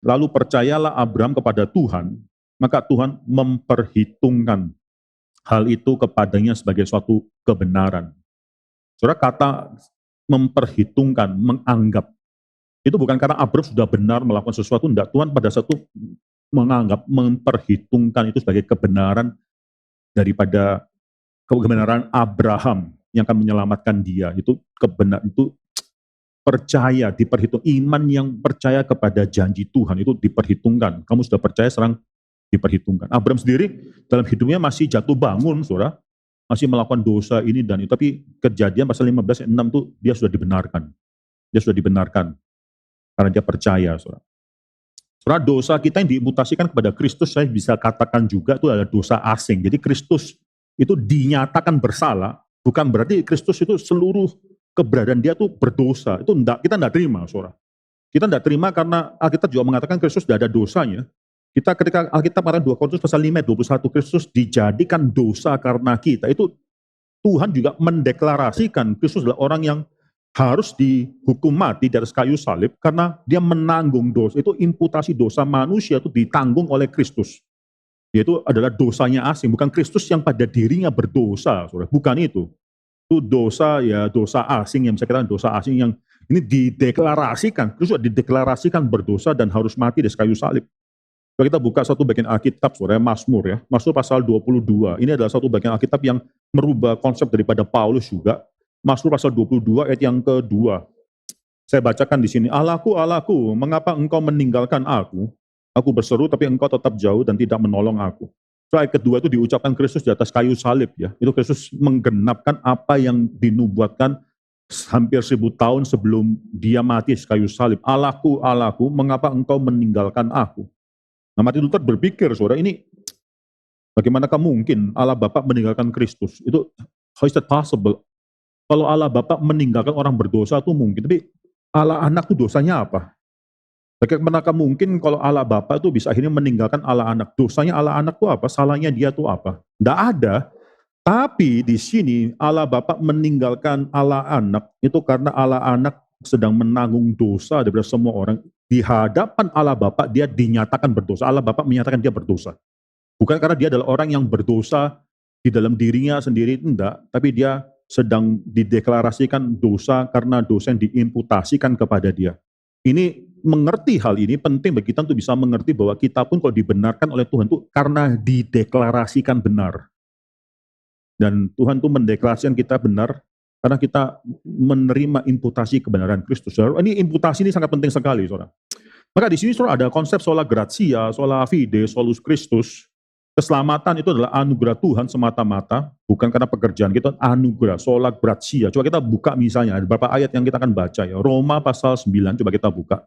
Lalu percayalah Abraham kepada Tuhan, maka Tuhan memperhitungkan hal itu kepadanya sebagai suatu kebenaran. Saudara, kata memperhitungkan, menganggap, itu bukan karena Abraham sudah benar melakukan sesuatu, enggak. Tuhan pada satu menganggap, memperhitungkan itu sebagai kebenaran daripada kebenaran Abraham yang akan menyelamatkan dia. Itu kebenaran, itu percaya, diperhitung. Iman yang percaya kepada janji Tuhan itu diperhitungkan. Kamu sudah percaya, sekarang diperhitungkan. Abraham sendiri dalam hidupnya masih jatuh bangun, saudara. Masih melakukan dosa ini dan itu. Tapi Kejadian pasal 15 ayat 6 itu dia sudah dibenarkan. Dia sudah dibenarkan. Karena dia percaya, saudara. Saudara, dosa kita yang diimputasikan kepada Kristus, saya bisa katakan juga itu adalah dosa asing. Jadi Kristus itu dinyatakan bersalah, bukan berarti Kristus itu seluruh keberadaan dia tuh berdosa. Itu enggak, kita enggak terima, saudara. Kita enggak terima karena Alkitab juga mengatakan Kristus tidak ada dosanya. Kita ketika Alkitab mengatakan 2 Korintus pasal 5 ayat 21, Kristus dijadikan dosa karena kita. Itu Tuhan juga mendeklarasikan Kristus adalah orang yang harus dihukum mati di atas kayu salib karena dia menanggung dosa. Itu imputasi dosa manusia itu ditanggung oleh Kristus. Yaitu adalah dosanya asing, bukan Kristus yang pada dirinya berdosa, saudara. Bukan itu. Itu dosa, ya dosa asing, yang bisa kita dosa asing yang ini dideklarasikan, Kristus dideklarasikan berdosa dan harus mati di kayu salib. Kalau kita buka satu bagian Alkitab, saudara, Mazmur ya, Mazmur pasal 22. Ini adalah satu bagian Alkitab yang merubah konsep daripada Paulus juga. Mazmur pasal 22 ayat yang kedua. Saya bacakan di sini. Allahku, Allahku, mengapa engkau meninggalkan aku? Aku berseru tapi engkau tetap jauh dan tidak menolong aku. So, ayat kedua itu diucapkan Kristus di atas kayu salib ya. Itu Kristus menggenapkan apa yang dinubuatkan hampir 1000 tahun sebelum dia mati di kayu salib. Allahku, Allahku, mengapa engkau meninggalkan aku? Nah, Martin Luther berpikir, saudara, ini bagaimanakah mungkin Allah Bapa meninggalkan Kristus? Itu how is that possible? Kalau Allah Bapa meninggalkan orang berdosa itu mungkin, tapi Allah Anak itu dosanya apa? Bagaimanakah mungkin kalau Allah Bapa itu bisa akhirnya meninggalkan Allah Anak? Dosanya Allah Anak itu apa? Salahnya dia itu apa? Tidak ada. Tapi di sini Allah Bapa meninggalkan Allah Anak itu karena Allah Anak sedang menanggung dosa daripada semua orang. Di hadapan Allah Bapa dia dinyatakan berdosa. Allah Bapa menyatakan dia berdosa. Bukan karena dia adalah orang yang berdosa di dalam dirinya sendiri, enggak. Tapi dia sedang dideklarasikan dosa karena dosa yang diimputasikan kepada dia. Ini mengerti hal ini penting bagi kita untuk bisa mengerti bahwa kita pun kalau dibenarkan oleh Tuhan itu karena dideklarasikan benar. Dan Tuhan itu mendeklarasikan kita benar karena kita menerima imputasi kebenaran Kristus. Ini imputasi ini sangat penting sekali, saudara. Maka di sini saudara ada konsep sola gratia, sola fide, solus Christus. Keselamatan itu adalah anugerah Tuhan semata-mata, bukan karena pekerjaan kita, anugerah, sola gratia. Coba kita buka misalnya, ada beberapa ayat yang kita akan baca ya. Roma pasal 9, coba kita buka.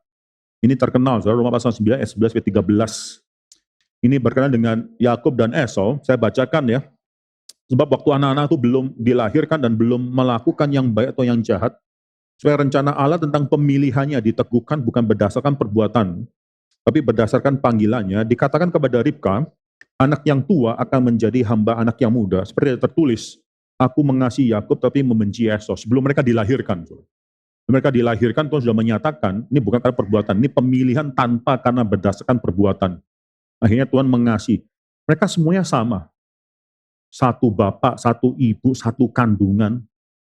Ini terkenal, saudara, Roma pasal 9, ayat 11, ayat 13. Ini berkenaan dengan Yakub dan Esau, saya bacakan ya. Sebab waktu anak-anak itu belum dilahirkan dan belum melakukan yang baik atau yang jahat, supaya rencana Allah tentang pemilihannya diteguhkan bukan berdasarkan perbuatan, tapi berdasarkan panggilannya, dikatakan kepada Ribka, anak yang tua akan menjadi hamba anak yang muda. Seperti tertulis, aku mengasihi Yakub tapi membenci Esau. Sebelum mereka dilahirkan. Mereka dilahirkan, Tuhan sudah menyatakan, ini bukan karena perbuatan, ini pemilihan tanpa karena berdasarkan perbuatan. Akhirnya Tuhan mengasihi. Mereka semuanya sama. Satu bapak, satu ibu, satu kandungan,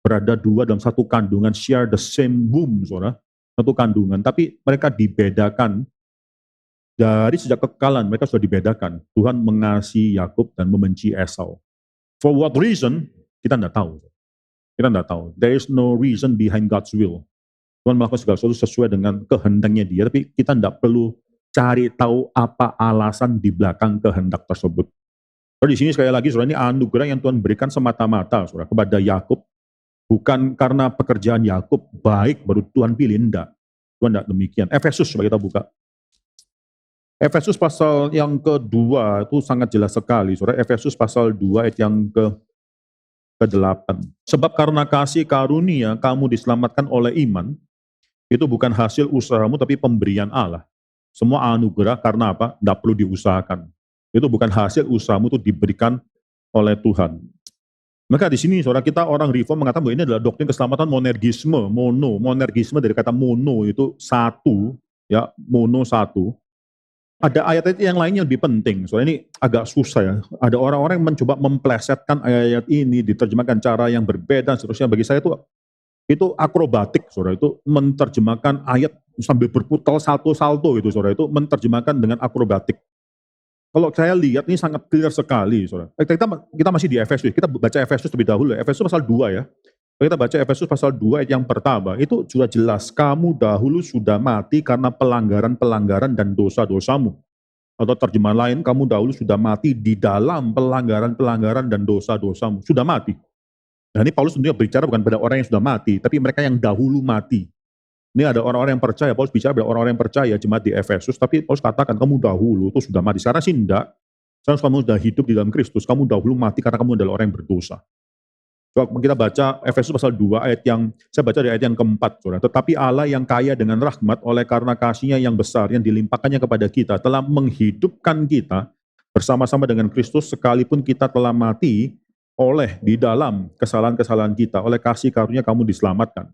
berada dua dalam satu kandungan, share the same womb, saudara, satu kandungan, tapi mereka dibedakan dari sejak kekekalan, mereka sudah dibedakan. Tuhan mengasihi Yakub dan membenci Esau. For what reason? Kita tidak tahu. Kita tidak tahu. There is no reason behind God's will. Tuhan melakukan segala sesuatu sesuai dengan kehendaknya dia, tapi kita tidak perlu cari tahu apa alasan di belakang kehendak tersebut. Di sini sekali lagi, saudara, ini anugerah yang Tuhan berikan semata-mata, saudara, kepada Yakub, bukan karena pekerjaan Yakub baik baru Tuhan pilih, enggak. Tuhan enggak demikian. Efesus, coba kita buka. Efesus pasal yang kedua itu sangat jelas sekali, saudara. Efesus pasal 2 ayat yang ke-8. Sebab karena kasih karunia kamu diselamatkan oleh iman, itu bukan hasil usahamu tapi pemberian Allah. Semua anugerah karena apa? Enggak perlu diusahakan. Itu bukan hasil usahamu, itu diberikan oleh Tuhan. Maka di sini saudara, kita orang reform mengatakan bahwa ini adalah doktrin keselamatan monergisme, monergisme dari kata mono itu satu, ya, mono satu. Ada ayat-ayat yang lainnya lebih penting, soalnya ini agak susah ya. Ada orang-orang yang mencoba memplesetkan ayat-ayat ini, diterjemahkan cara yang berbeda, seterusnya. Bagi saya itu akrobatik, saudara. Itu menerjemahkan ayat sambil berputar salto-salto gitu, saudara. Itu menerjemahkan dengan akrobatik. Kalau saya lihat ini sangat clear sekali, saudara. Kita masih di Efesus, kita baca Efesus terlebih dahulu. Efesus pasal 2 ya. Kalau kita baca Efesus pasal 2 ayat yang pertama, itu sudah jelas, kamu dahulu sudah mati karena pelanggaran-pelanggaran dan dosa-dosamu. Atau terjemahan lain, kamu dahulu sudah mati di dalam pelanggaran-pelanggaran dan dosa-dosamu. Sudah mati. Nah ini Paulus tentunya berbicara bukan pada orang yang sudah mati, tapi mereka yang dahulu mati. Ini ada orang-orang yang percaya, Paulus bicara pada orang-orang yang percaya, jemaat di Efesus, tapi Paulus katakan, kamu dahulu itu sudah mati. Sekarang sih enggak, sekarang kamu sudah hidup di dalam Kristus, kamu dahulu mati karena kamu adalah orang yang berdosa. Coba kita baca Efesus pasal 2 ayat yang, saya baca di ayat yang keempat, saudara. Tetapi Allah yang kaya dengan rahmat oleh karena kasih-Nya yang besar yang dilimpahkannya kepada kita telah menghidupkan kita bersama-sama dengan Kristus sekalipun kita telah mati oleh di dalam kesalahan-kesalahan kita, oleh kasih karunia kamu diselamatkan.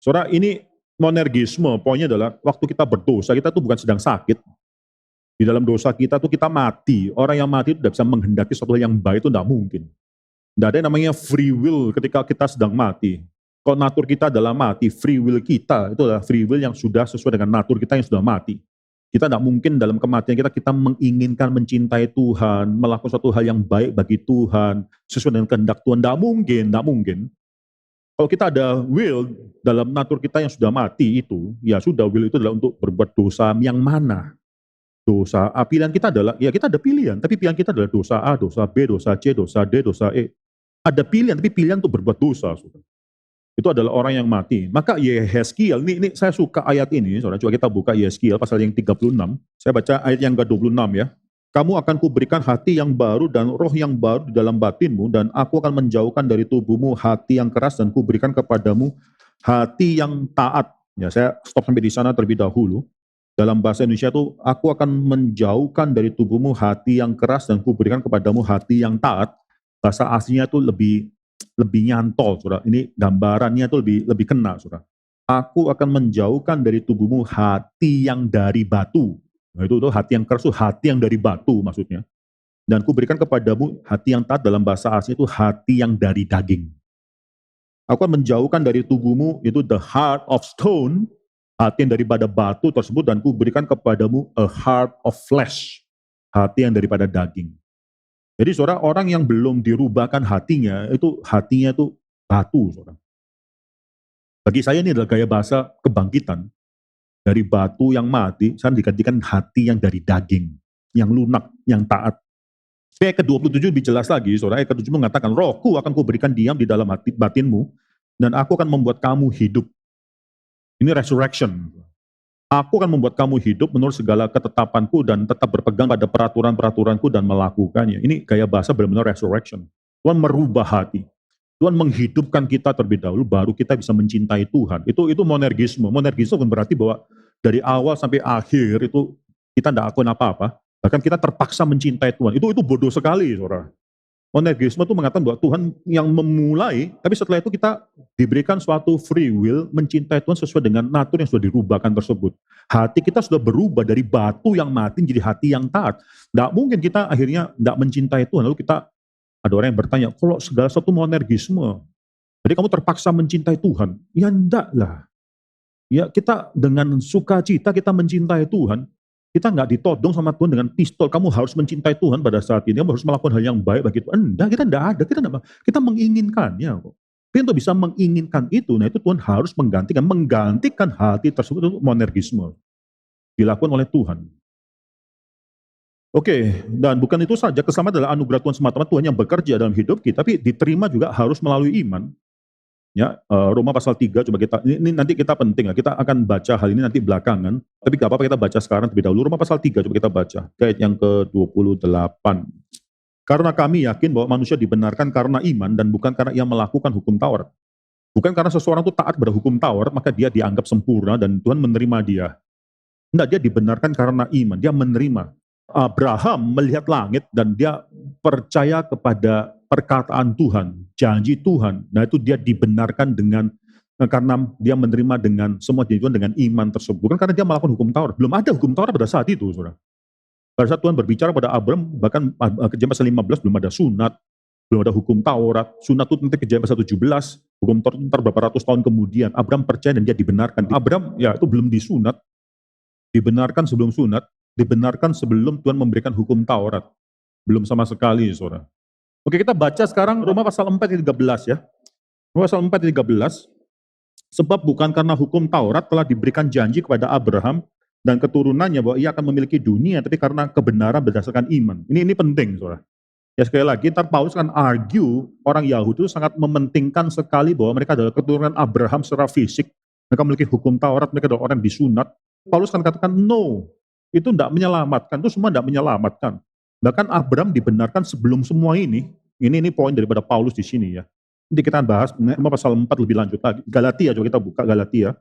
Saudara, ini monergisme, poinnya adalah waktu kita berdosa, kita tuh bukan sedang sakit. Di dalam dosa kita tuh kita mati. Orang yang mati itu tidak bisa menghendaki sesuatu yang baik, itu tidak mungkin. Tidak ada yang namanya free will ketika kita sedang mati. Kalau natur kita adalah mati, free will kita itu adalah free will yang sudah sesuai dengan natur kita yang sudah mati. Kita tidak mungkin dalam kematian kita menginginkan mencintai Tuhan, melakukan suatu hal yang baik bagi Tuhan, sesuai dengan kehendak Tuhan. Tidak mungkin, tidak mungkin. Kalau kita ada will dalam natur kita yang sudah mati itu, ya sudah, will itu adalah untuk berbuat dosa yang mana? Dosa A, pilihan kita adalah, ya kita ada pilihan, tapi pilihan kita adalah dosa A, dosa B, dosa C, dosa D, dosa E. Ada pilihan, tapi pilihan untuk berbuat dosa. Saudara. Itu adalah orang yang mati. Maka Yehezkiel, ini saya suka ayat ini, saudara. Coba kita buka Yehezkiel pasal yang 36. Saya baca ayat yang ke-26 ya. Kamu akan kuberikan hati yang baru dan roh yang baru di dalam batinmu, dan aku akan menjauhkan dari tubuhmu hati yang keras dan kuberikan kepadamu hati yang taat. Ya, saya stop sampai di sana terlebih dahulu. Dalam bahasa Indonesia itu, aku akan menjauhkan dari tubuhmu hati yang keras dan kuberikan kepadamu hati yang taat. Bahasa aslinya itu lebih nyantol, saudara. Ini gambarannya itu lebih kena, saudara. Aku akan menjauhkan dari tubuhmu hati yang dari batu. Nah, itu hati yang keras itu hati yang dari batu maksudnya. Dan kuberikan kepadamu hati yang taat, dalam bahasa asli itu hati yang dari daging. Aku akan menjauhkan dari tubuhmu itu the heart of stone, hati yang daripada batu tersebut, dan kuberikan kepadamu a heart of flesh, hati yang daripada daging. Jadi saudara, orang yang belum dirubahkan hatinya itu batu, saudara. Bagi saya ini adalah gaya bahasa kebangkitan. Dari batu yang mati, sekarang digantikan hati yang dari daging, yang lunak, yang taat. Ayat ke-27 lebih jelas lagi, saudara. Ayat ke-27 mengatakan, rohku akan kuberikan diam di dalam hati batinmu, dan aku akan membuat kamu hidup. Ini resurrection. Aku akan membuat kamu hidup menurut segala ketetapanku dan tetap berpegang pada peraturan-peraturanku dan melakukannya. Ini gaya bahasa benar-benar resurrection. Tuhan merubah hati. Tuhan menghidupkan kita terlebih dahulu, baru kita bisa mencintai Tuhan. Itu monergisme. Monergisme bukan berarti bahwa dari awal sampai akhir itu kita tidak lakukan apa-apa. Bahkan kita terpaksa mencintai Tuhan. Itu bodoh sekali, saudara. Monergisme itu mengatakan bahwa Tuhan yang memulai, tapi setelah itu kita diberikan suatu free will mencintai Tuhan sesuai dengan natur yang sudah dirubahkan tersebut. Hati kita sudah berubah dari batu yang mati menjadi hati yang taat. Tidak mungkin kita akhirnya tidak mencintai Tuhan. Lalu ada orang yang bertanya, kalau segala sesuatu monergisme, jadi kamu terpaksa mencintai Tuhan? Ya enggak lah. Ya kita dengan sukacita kita mencintai Tuhan. Kita nggak ditodong sama Tuhan dengan pistol, kamu harus mencintai Tuhan pada saat ini, kamu harus melakukan hal yang baik bagi Tuhan. Enggak, kita enggak ada, kita menginginkannya kok. Tapi untuk bisa menginginkan itu, nah itu Tuhan harus menggantikan hati tersebut, itu monergisme. Dilakukan oleh Tuhan. Oke, dan bukan itu saja, keselamatan adalah anugerah Tuhan semata-mata, Tuhan yang bekerja dalam hidup kita, tapi diterima juga harus melalui iman. Ya, Roma pasal 3, coba ini nanti kita penting ya, kita akan baca hal ini nanti belakangan, tapi gak apa-apa kita baca sekarang terlebih dahulu. Roma pasal 3, coba kita baca, ayat yang ke-28. Karena kami yakin bahwa manusia dibenarkan karena iman dan bukan karena ia melakukan hukum Taurat. Bukan karena seseorang itu taat pada hukum Taurat, maka dia dianggap sempurna dan Tuhan menerima dia. Enggak, dia dibenarkan karena iman, dia menerima. Abraham melihat langit dan dia percaya kepada perkataan Tuhan, janji Tuhan. Nah itu dia dibenarkan dengan karena dia menerima dengan semua janji Tuhan dengan iman tersebut. Bukan karena dia melakukan hukum Taurat. Belum ada hukum Taurat pada saat itu, saudara. Pada saat Tuhan berbicara pada Abram, bahkan Kejadian pasal 15 belum ada sunat, belum ada hukum Taurat. Sunat itu nanti Kejadian pasal 17, hukum Taurat ntar beberapa ratus tahun kemudian. Abram percaya dan dia dibenarkan. Abram ya itu belum disunat, dibenarkan sebelum sunat, dibenarkan sebelum Tuhan memberikan hukum Taurat. Belum sama sekali, saudara. Oke, kita baca sekarang Roma pasal 4 ayat 13 ya. Roma pasal 4 ayat 13. Sebab bukan karena hukum Taurat telah diberikan janji kepada Abraham dan keturunannya bahwa ia akan memiliki dunia, tapi karena kebenaran berdasarkan iman. Ini penting, saudara. Ya sekali lagi, ntar Paulus kan argue orang Yahudi itu sangat mementingkan sekali bahwa mereka adalah keturunan Abraham secara fisik. Mereka memiliki hukum Taurat, mereka adalah orang yang disunat. Paulus kan katakan, no, itu tidak menyelamatkan, itu semua tidak menyelamatkan. Bahkan Abraham dibenarkan sebelum semua ini. Ini poin daripada Paulus di sini ya. Nanti kita bahas pasal 4 lebih lanjut lagi. Galatia, coba kita buka Galatia.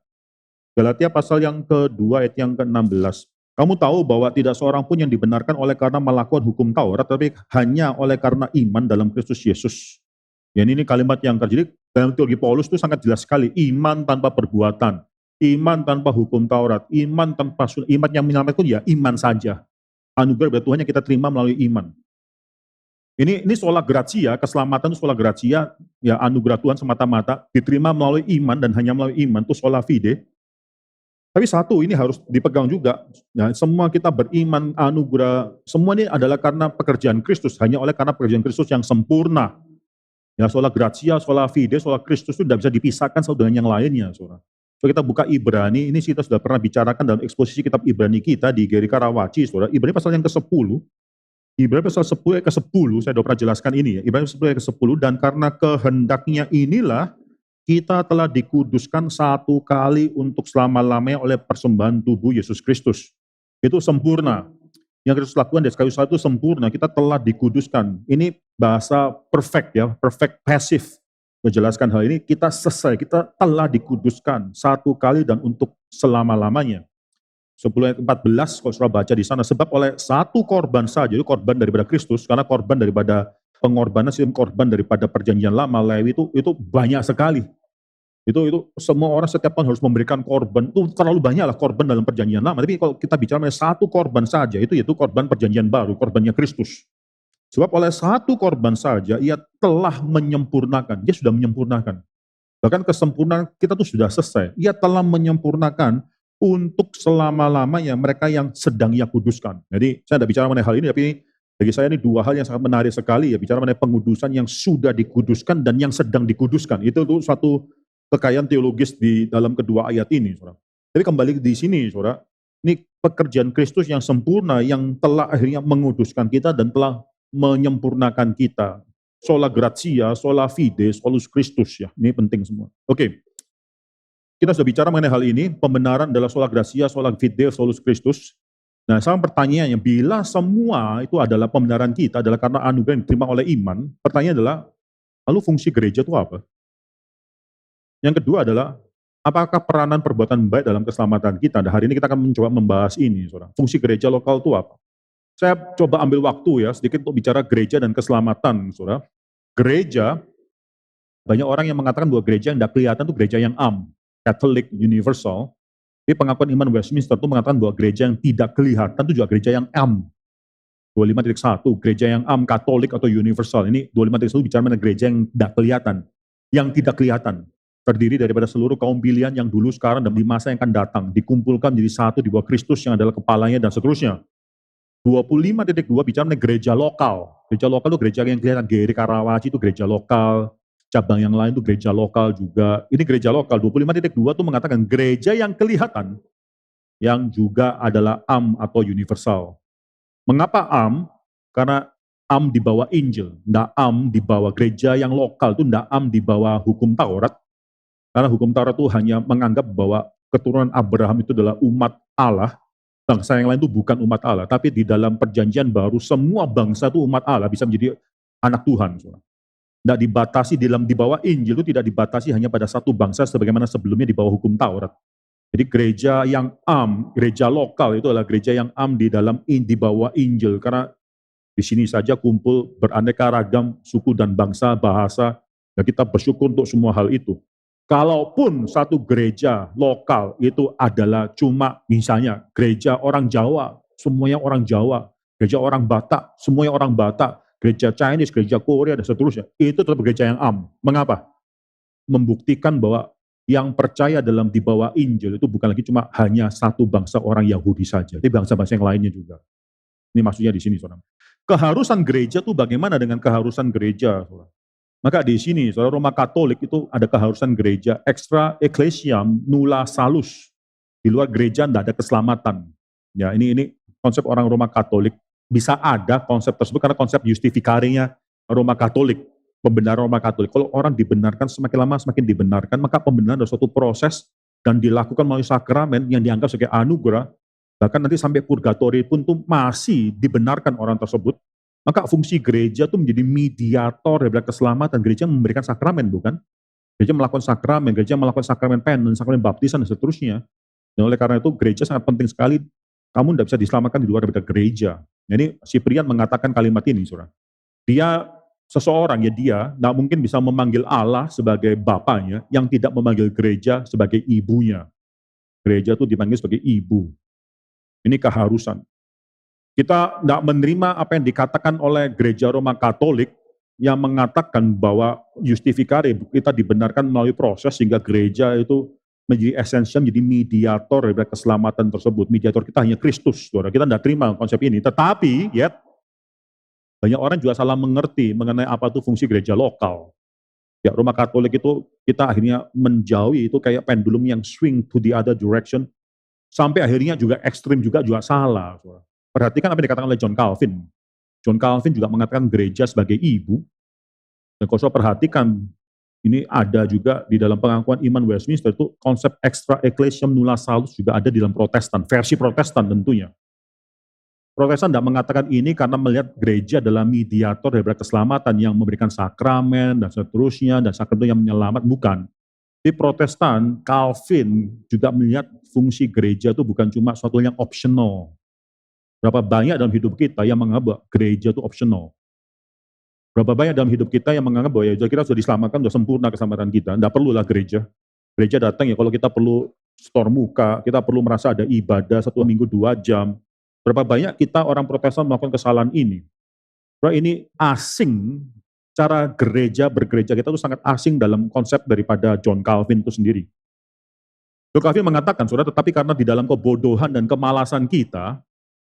Galatia pasal yang kedua ayat yang ke-16. Kamu tahu bahwa tidak seorang pun yang dibenarkan oleh karena melakukan hukum Taurat, tapi hanya oleh karena iman dalam Kristus Yesus. Ya, ini kalimat yang terjadi dalam teologi Paulus itu sangat jelas sekali. Iman tanpa perbuatan, iman tanpa hukum Taurat, iman tanpa iman yang menyelamatkan ya iman saja. Anugerah dari Tuhan yang kita terima melalui iman. Ini sola gratia, keselamatan itu sola gratia, ya anugerah Tuhan semata-mata, diterima melalui iman dan hanya melalui iman, itu sola fide. Tapi satu, ini harus dipegang juga, ya, semua kita beriman, anugerah, semua ini adalah karena pekerjaan Kristus, hanya oleh karena pekerjaan Kristus yang sempurna. Ya, sola gratia, sola fide, sola Kristus itu tidak bisa dipisahkan satu dengan yang lainnya, saudara. So, kita buka Ibrani, ini kita sudah pernah bicarakan dalam eksposisi kitab Ibrani kita di Geri Karawaci, saudara. Ibrani pasal yang ke-10, Ibrani pasal 10 ayat ke-10, saya sudah pernah jelaskan ini ya, Ibrani 10 ayat ke-10, dan karena kehendaknya inilah, kita telah dikuduskan satu kali untuk selama-lamanya oleh persembahan tubuh Yesus Kristus. Itu sempurna. Yang Kristus lakukan di kayu salib itu sempurna, kita telah dikuduskan. Ini bahasa perfect ya, perfect passive. Menjelaskan hal ini, kita selesai, kita telah dikuduskan satu kali dan untuk selama-lamanya. 10 ayat 14, kalau saudara baca di sana, sebab oleh satu korban saja, itu korban daripada Kristus, karena korban daripada pengorbanan, sistem korban daripada perjanjian lama, Lewi itu banyak sekali. Itu semua orang setiap tahun harus memberikan korban, itu terlalu banyak lah korban dalam perjanjian lama, tapi kalau kita bicara satu korban saja, itu yaitu korban perjanjian baru, korbannya Kristus. Sebab oleh satu korban saja, ia telah menyempurnakan, dia sudah menyempurnakan. Bahkan kesempurnaan kita tuh sudah selesai, ia telah menyempurnakan untuk selama-lamanya mereka yang sedang ia kuduskan. Jadi saya tidak bicara mengenai hal ini, tapi bagi saya ini dua hal yang sangat menarik sekali ya, bicara mengenai pengudusan yang sudah dikuduskan dan yang sedang dikuduskan. Itu tuh satu kekayaan teologis di dalam kedua ayat ini, saudara. Jadi kembali di sini, saudara, ini pekerjaan Kristus yang sempurna yang telah akhirnya menguduskan kita dan telah menyempurnakan kita. Sola gratia, sola fide, solus Christus ya. Ini penting semua. Oke. Kita sudah bicara mengenai hal ini, pembenaran adalah sola gratia, sola fide, solus Christus. Nah, sekarang pertanyaannya, bila semua itu adalah pembenaran kita adalah karena anugerah yang diterima oleh iman, pertanyaan adalah, lalu fungsi gereja itu apa? Yang kedua adalah, apakah peranan perbuatan baik dalam keselamatan kita? Dan hari ini kita akan mencoba membahas ini, saudara. Fungsi gereja lokal itu apa? Saya coba ambil waktu ya, sedikit untuk bicara gereja dan keselamatan, saudara. Gereja, banyak orang yang mengatakan bahwa gereja yang tidak kelihatan itu gereja yang Catholic, universal. Tapi pengakuan iman Westminster itu mengatakan bahwa gereja yang tidak kelihatan itu juga gereja yang 25.1, gereja yang Katolik atau universal. Ini 25.1 bicara mengenai gereja yang tidak kelihatan. Yang tidak kelihatan. Terdiri daripada seluruh kaum pilihan yang dulu, sekarang, dan di masa yang akan datang. Dikumpulkan menjadi satu di bawah Kristus yang adalah kepalanya dan seterusnya. 25.2 bicara mengenai gereja lokal. Gereja lokal itu gereja yang kelihatan. Geri Karawaci itu gereja lokal. Cabang yang lain itu gereja lokal juga. Ini gereja lokal. 25.2 itu mengatakan gereja yang kelihatan. Yang juga adalah atau universal. Mengapa Karena di bawah Injil. Tidak di bawah gereja yang lokal. Itu tidak di bawah hukum Taurat. Karena hukum Taurat itu hanya menganggap bahwa keturunan Abraham itu adalah umat Allah, bangsa yang lain itu bukan umat Allah. Tapi di dalam perjanjian baru, semua bangsa itu umat Allah, bisa menjadi anak Tuhan. Tidak dibatasi di bawah Injil itu tidak dibatasi hanya pada satu bangsa sebagaimana sebelumnya di bawah hukum Taurat. Jadi gereja yang gereja lokal itu adalah gereja yang di bawah Injil. Karena di sini saja kumpul beraneka ragam suku dan bangsa, bahasa, dan kita bersyukur untuk semua hal itu. Kalaupun satu gereja lokal itu adalah cuma misalnya gereja orang Jawa, semuanya orang Jawa, gereja orang Batak, semuanya orang Batak, gereja Chinese, gereja Korea, dan seterusnya, itu tetap gereja yang Mengapa? Membuktikan bahwa yang percaya dalam dibawa Injil itu bukan lagi cuma hanya satu bangsa orang Yahudi saja, tapi bangsa-bangsa yang lainnya juga. Ini maksudnya di sini, saudara. Keharusan gereja itu bagaimana dengan keharusan gereja, saudara? Maka di sini, saudara, Roma Katolik itu ada keharusan gereja extra ecclesiam nulla salus. Di luar gereja tidak ada keselamatan. Ya, ini konsep orang Roma Katolik. Bisa ada konsep tersebut karena konsep justifikarinya Roma Katolik, pembenaran Roma Katolik. Kalau orang dibenarkan semakin lama semakin dibenarkan, maka pembenaran adalah suatu proses dan dilakukan melalui sakramen yang dianggap sebagai anugerah. Bahkan nanti sampai purgatori pun tuh masih dibenarkan orang tersebut. Maka fungsi gereja itu menjadi mediator daripada keselamatan. Gereja memberikan sakramen, bukan? Gereja melakukan sakramen pengen, sakramen baptisan, dan seterusnya. Dan oleh karena itu, gereja sangat penting sekali. Kamu tidak bisa diselamatkan di luar daripada gereja. Jadi, Cyprian mengatakan kalimat ini, saudara. Dia, seseorang, ya dia, tidak mungkin bisa memanggil Allah sebagai bapaknya, yang tidak memanggil gereja sebagai ibunya. Gereja itu dipanggil sebagai ibu. Ini keharusan. Kita tidak menerima apa yang dikatakan oleh gereja Roma Katolik yang mengatakan bahwa justifikari kita dibenarkan melalui proses sehingga gereja itu menjadi esensial, menjadi mediator dari keselamatan tersebut. Mediator kita hanya Kristus, saudara. Kita tidak terima konsep ini. Tetapi, ya, banyak orang juga salah mengerti mengenai apa itu fungsi gereja lokal. Ya, Roma Katolik itu kita akhirnya menjauhi itu kayak pendulum yang swing to the other direction, sampai akhirnya juga ekstrim juga salah, saudara. Perhatikan apa yang dikatakan oleh John Calvin. John Calvin juga mengatakan gereja sebagai ibu. Dan kalau saya perhatikan, ini ada juga di dalam pengakuan iman Westminster, itu konsep extra ecclesiam nulla salus juga ada di dalam Protestan, versi Protestan tentunya. Protestan tidak mengatakan ini karena melihat gereja adalah mediator daripada keselamatan yang memberikan sakramen dan seterusnya, dan sakramen yang menyelamat, bukan. Di Protestan, Calvin juga melihat fungsi gereja itu bukan cuma suatu yang optional. Berapa banyak dalam hidup kita yang menganggap bahwa gereja itu optional. Berapa banyak dalam hidup kita yang menganggap bahwa ya kita sudah diselamatkan, sudah sempurna keselamatan kita, tidak perlulah gereja. Gereja datang ya kalau kita perlu setor muka, kita perlu merasa ada ibadah 1 minggu 2 jam. Berapa banyak kita orang Protestan melakukan kesalahan ini. Bahwa ini asing, cara gereja bergereja kita itu sangat asing dalam konsep daripada John Calvin itu sendiri. John Calvin mengatakan, saudara, tetapi karena di dalam kebodohan dan kemalasan kita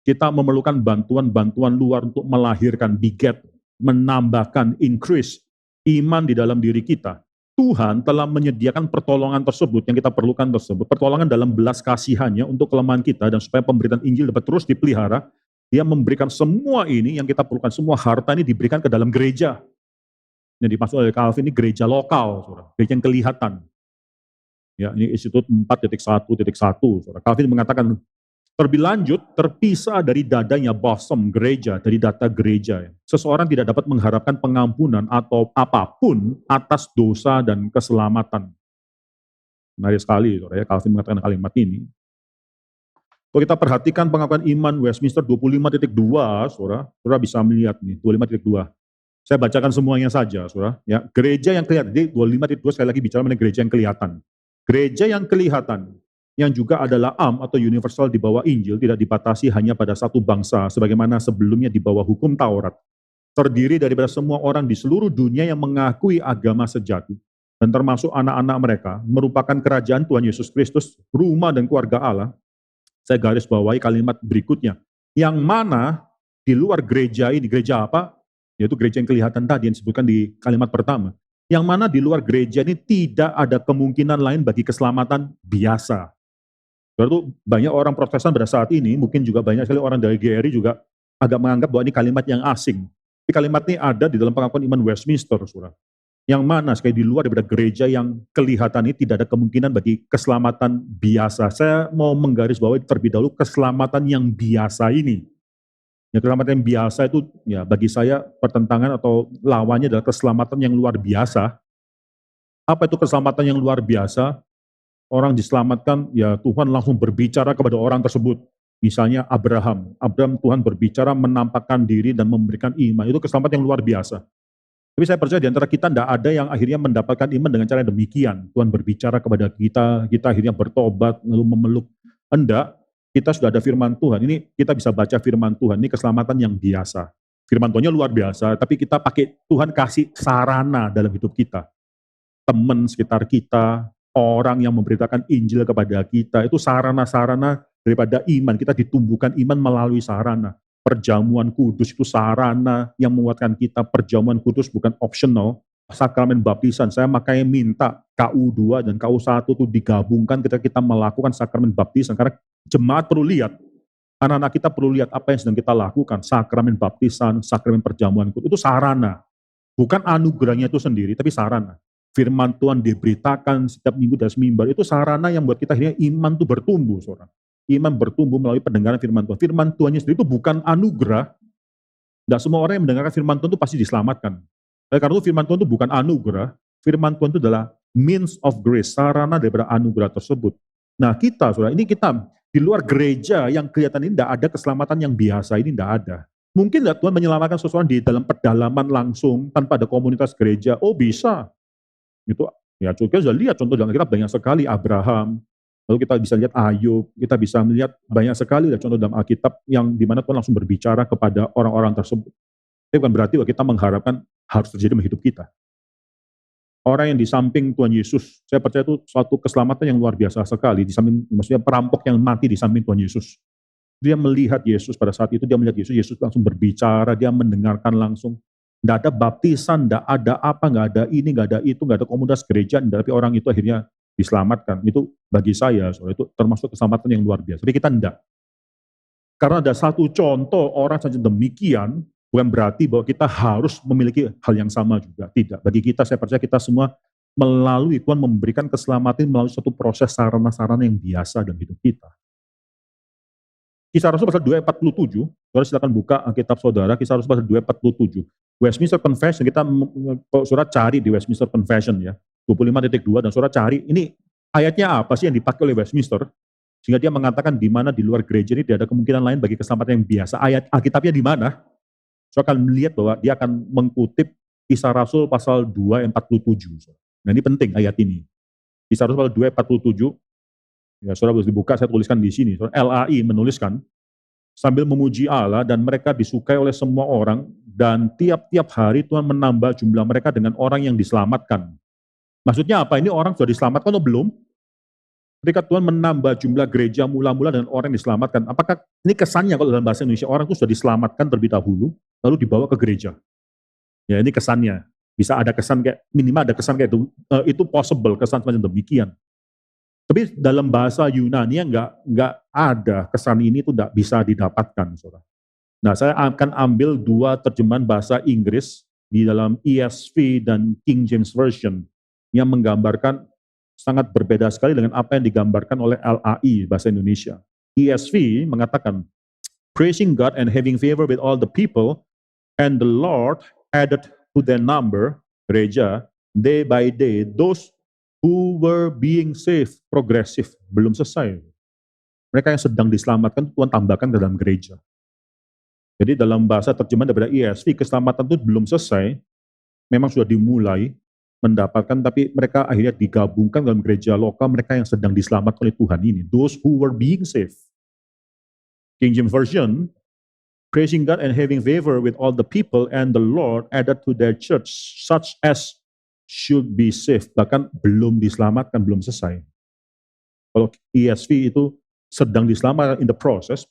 memerlukan bantuan-bantuan luar untuk melahirkan, beget, menambahkan, increase iman di dalam diri kita. Tuhan telah menyediakan pertolongan tersebut yang kita perlukan tersebut, pertolongan dalam belas kasihannya untuk kelemahan kita, dan supaya pemberitaan Injil dapat terus dipelihara, dia memberikan semua ini yang kita perlukan, semua harta ini diberikan ke dalam gereja. Yang dimaksud oleh Calvin ini gereja lokal, saudara, gereja yang kelihatan. Ya, ini Institut 4.1.1, saudara. Calvin mengatakan, terlebih lanjut, terpisah dari dadanya bosom gereja, dari data gereja. Seseorang tidak dapat mengharapkan pengampunan atau apapun atas dosa dan keselamatan. Menarik sekali, saudara, ya, Calvin mengatakan kalimat ini. Kalau kita perhatikan pengakuan iman Westminster 25.2, saudara bisa melihat nih, 25.2. Saya bacakan semuanya saja, saudara. Ya, gereja yang kelihatan, jadi 25.2 sekali lagi bicara mengenai gereja yang kelihatan. Gereja yang kelihatan, yang juga adalah atau universal di bawah Injil, tidak dibatasi hanya pada satu bangsa, sebagaimana sebelumnya di bawah hukum Taurat. Terdiri daripada semua orang di seluruh dunia yang mengakui agama sejati, dan termasuk anak-anak mereka, merupakan kerajaan Tuhan Yesus Kristus, rumah dan keluarga Allah. Saya garis bawahi kalimat berikutnya, yang mana di luar gereja ini, gereja apa? Yaitu gereja yang kelihatan tadi yang disebutkan di kalimat pertama. Yang mana di luar gereja ini tidak ada kemungkinan lain bagi keselamatan biasa. Lalu banyak orang Protestan pada saat ini, mungkin juga banyak sekali orang dari GRI juga agak menganggap bahwa ini kalimat yang asing. Tapi kalimat ini ada di dalam pengakuan iman Westminster, saudara. Yang mana sekali di luar daripada gereja yang kelihatan ini tidak ada kemungkinan bagi keselamatan biasa. Saya mau menggarisbawahi terlebih dahulu keselamatan yang biasa ini. Ya, keselamatan yang biasa itu ya bagi saya pertentangan atau lawannya adalah keselamatan yang luar biasa. Apa itu keselamatan yang luar biasa? Orang diselamatkan, ya Tuhan langsung berbicara kepada orang tersebut. Misalnya Abraham Tuhan berbicara, menampakkan diri dan memberikan iman. Itu keselamatan yang luar biasa. Tapi saya percaya di antara kita tidak ada yang akhirnya mendapatkan iman dengan cara yang demikian. Tuhan berbicara kepada kita, kita akhirnya bertobat, lalu memeluk. Enggak, kita sudah ada firman Tuhan. Ini kita bisa baca firman Tuhan, ini keselamatan yang biasa. Firman Tuhannya luar biasa, tapi kita pakai Tuhan kasih sarana dalam hidup kita. Teman sekitar kita, orang yang memberitakan Injil kepada kita, itu sarana-sarana daripada iman. Kita ditumbuhkan iman melalui sarana. Perjamuan kudus itu sarana yang menguatkan kita. Perjamuan kudus bukan optional. Sakramen baptisan, saya makanya minta KU2 dan KU1 itu digabungkan ketika kita melakukan sakramen baptisan. Karena jemaat perlu lihat, anak-anak kita perlu lihat apa yang sedang kita lakukan. Sakramen baptisan, sakramen perjamuan kudus, itu sarana. Bukan anugerahnya itu sendiri, tapi sarana. Firman Tuhan diberitakan setiap minggu dari mimbar, itu sarana yang buat kita akhirnya iman itu bertumbuh, saudara. Iman bertumbuh melalui pendengaran firman Tuhan. Firman Tuhannya sendiri itu bukan anugerah. Tidak semua orang yang mendengarkan firman Tuhan itu pasti diselamatkan. Karena itu firman Tuhan itu bukan anugerah. Firman Tuhan itu adalah means of grace, sarana daripada anugerah tersebut. Nah kita, saudara, ini kita di luar gereja yang kelihatan ini tidak ada keselamatan yang biasa, ini tidak ada. Mungkin tidak Tuhan menyelamatkan seseorang di dalam pedalaman langsung tanpa ada komunitas gereja. Oh bisa. Itu ya kita sudah lihat contoh dalam Alkitab banyak sekali, Abraham, lalu kita bisa lihat Ayub, kita bisa melihat banyak sekali contoh dalam Alkitab yang dimana Tuhan langsung berbicara kepada orang-orang tersebut. Itu bukan berarti bahwa kita mengharapkan harus terjadi dalam hidup kita. Orang yang di samping Tuhan Yesus, saya percaya itu suatu keselamatan yang luar biasa sekali, di samping, maksudnya perampok yang mati di samping Tuhan Yesus. Dia melihat Yesus pada saat itu, dia melihat Yesus, Yesus langsung berbicara, dia mendengarkan langsung. Tidak ada baptisan, tidak ada apa, nggak ada ini, nggak ada itu, nggak ada komunitas gereja, tapi orang itu akhirnya diselamatkan. Itu bagi saya, soalnya itu termasuk keselamatan yang luar biasa. Tapi kita tidak. Karena ada satu contoh orang saja demikian, bukan berarti bahwa kita harus memiliki hal yang sama juga. Tidak. Bagi kita, saya percaya kita semua melalui Tuhan memberikan keselamatan melalui suatu proses sarana-sarana yang biasa dalam hidup kita. Kisah Rasul pasal 2 ayat 47, saudara silakan buka Alkitab saudara, Kisah Rasul pasal 2 ayat 47. Westminster Confession, kita saudara cari di Westminster Confession ya, 25.2, dan saudara cari, ini ayatnya apa sih yang dipakai oleh Westminster, sehingga dia mengatakan di mana di luar gereja ini tidak ada kemungkinan lain bagi keselamatan yang biasa. Ayat Alkitabnya di mana? Saudara akan melihat bahwa dia akan mengkutip Kisah Rasul pasal 2 ayat 47. Nah ini penting ayat ini. Kisah Rasul pasal 2 ayat 47, ya, saudara boleh dibuka, saya tuliskan di sini. LAI menuliskan, sambil memuji Allah dan mereka disukai oleh semua orang, dan tiap-tiap hari Tuhan menambah jumlah mereka dengan orang yang diselamatkan. Maksudnya apa? Ini orang sudah diselamatkan atau belum? Ketika Tuhan menambah jumlah gereja mula-mula dengan orang yang diselamatkan, apakah ini kesannya kalau dalam bahasa Indonesia, orang itu sudah diselamatkan terlebih dahulu, lalu dibawa ke gereja? Ya ini kesannya. Bisa ada kesan kayak, minimal ada kesan kayak itu possible, kesan semacam demikian. Tapi dalam bahasa Yunani nggak ada kesan ini, itu nggak bisa didapatkan, saudara. Nah, saya akan ambil dua terjemahan bahasa Inggris di dalam ESV dan King James Version yang menggambarkan sangat berbeda sekali dengan apa yang digambarkan oleh LAI bahasa Indonesia. ESV mengatakan, praising God and having favor with all the people, and the Lord added to their number, gereja, day by day, those who were being saved, progresif, belum selesai. Mereka yang sedang diselamatkan, Tuhan tambahkan ke dalam gereja. Jadi dalam bahasa terjemahan daripada ESV, keselamatan itu belum selesai, memang sudah dimulai, mendapatkan, tapi mereka akhirnya digabungkan dalam gereja lokal, mereka yang sedang diselamatkan oleh Tuhan ini. Those who were being saved. King James Version, praising God and having favor with all the people, and the Lord added to their church such as should be saved, bahkan belum diselamatkan, belum selesai. Kalau ESV itu sedang diselamatkan, in the process.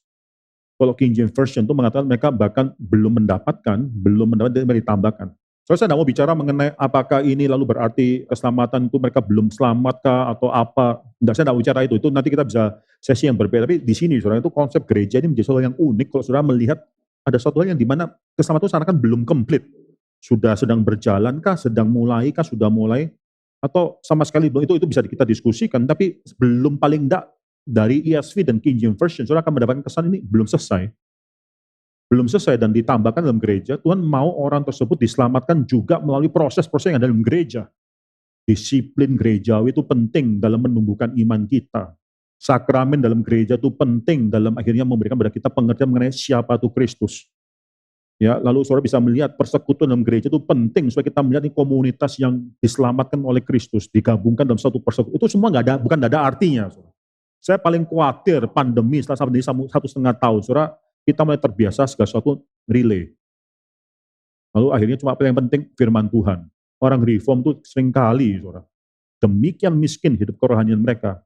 Kalau King James Version itu mengatakan mereka bahkan belum mendapatkan, ditambahkan. So, saya tidak mau bicara mengenai apakah ini lalu berarti keselamatan itu mereka belum selamatkah atau apa. Tidak, saya tidak bicara itu nanti kita bisa sesi yang berbeda. Tapi di sini, saudara, itu konsep gereja ini menjadi sesuatu yang unik kalau saudara melihat ada suatu hal yang dimana keselamatan itu seakan belum komplit. Sudah sedang berjalan kah, sedang mulai kah, sudah mulai, atau sama sekali belum, itu bisa kita diskusikan, tapi belum, paling enggak dari ESV dan King James Version, saudara akan mendapatkan kesan ini belum selesai. Belum selesai dan ditambahkan dalam gereja, Tuhan mau orang tersebut diselamatkan juga melalui proses-proses yang ada dalam gereja. Disiplin gerejawi itu penting dalam menumbuhkan iman kita. Sakramen dalam gereja itu penting dalam akhirnya memberikan kepada kita pengertian mengenai siapa itu Kristus. Ya, lalu saudara bisa melihat persekutuan dalam gereja itu penting supaya kita melihat ini komunitas yang diselamatkan oleh Kristus, digabungkan dalam satu persekutuan. Itu semua bukan nggak ada artinya. Saudara. Saya paling khawatir pandemi setelah sampai 1,5 tahun, saudara, kita mulai terbiasa segala sesuatu relay. Lalu akhirnya cuma yang penting firman Tuhan. Orang reform itu seringkali, saudara, demikian miskin hidup kerohanian mereka.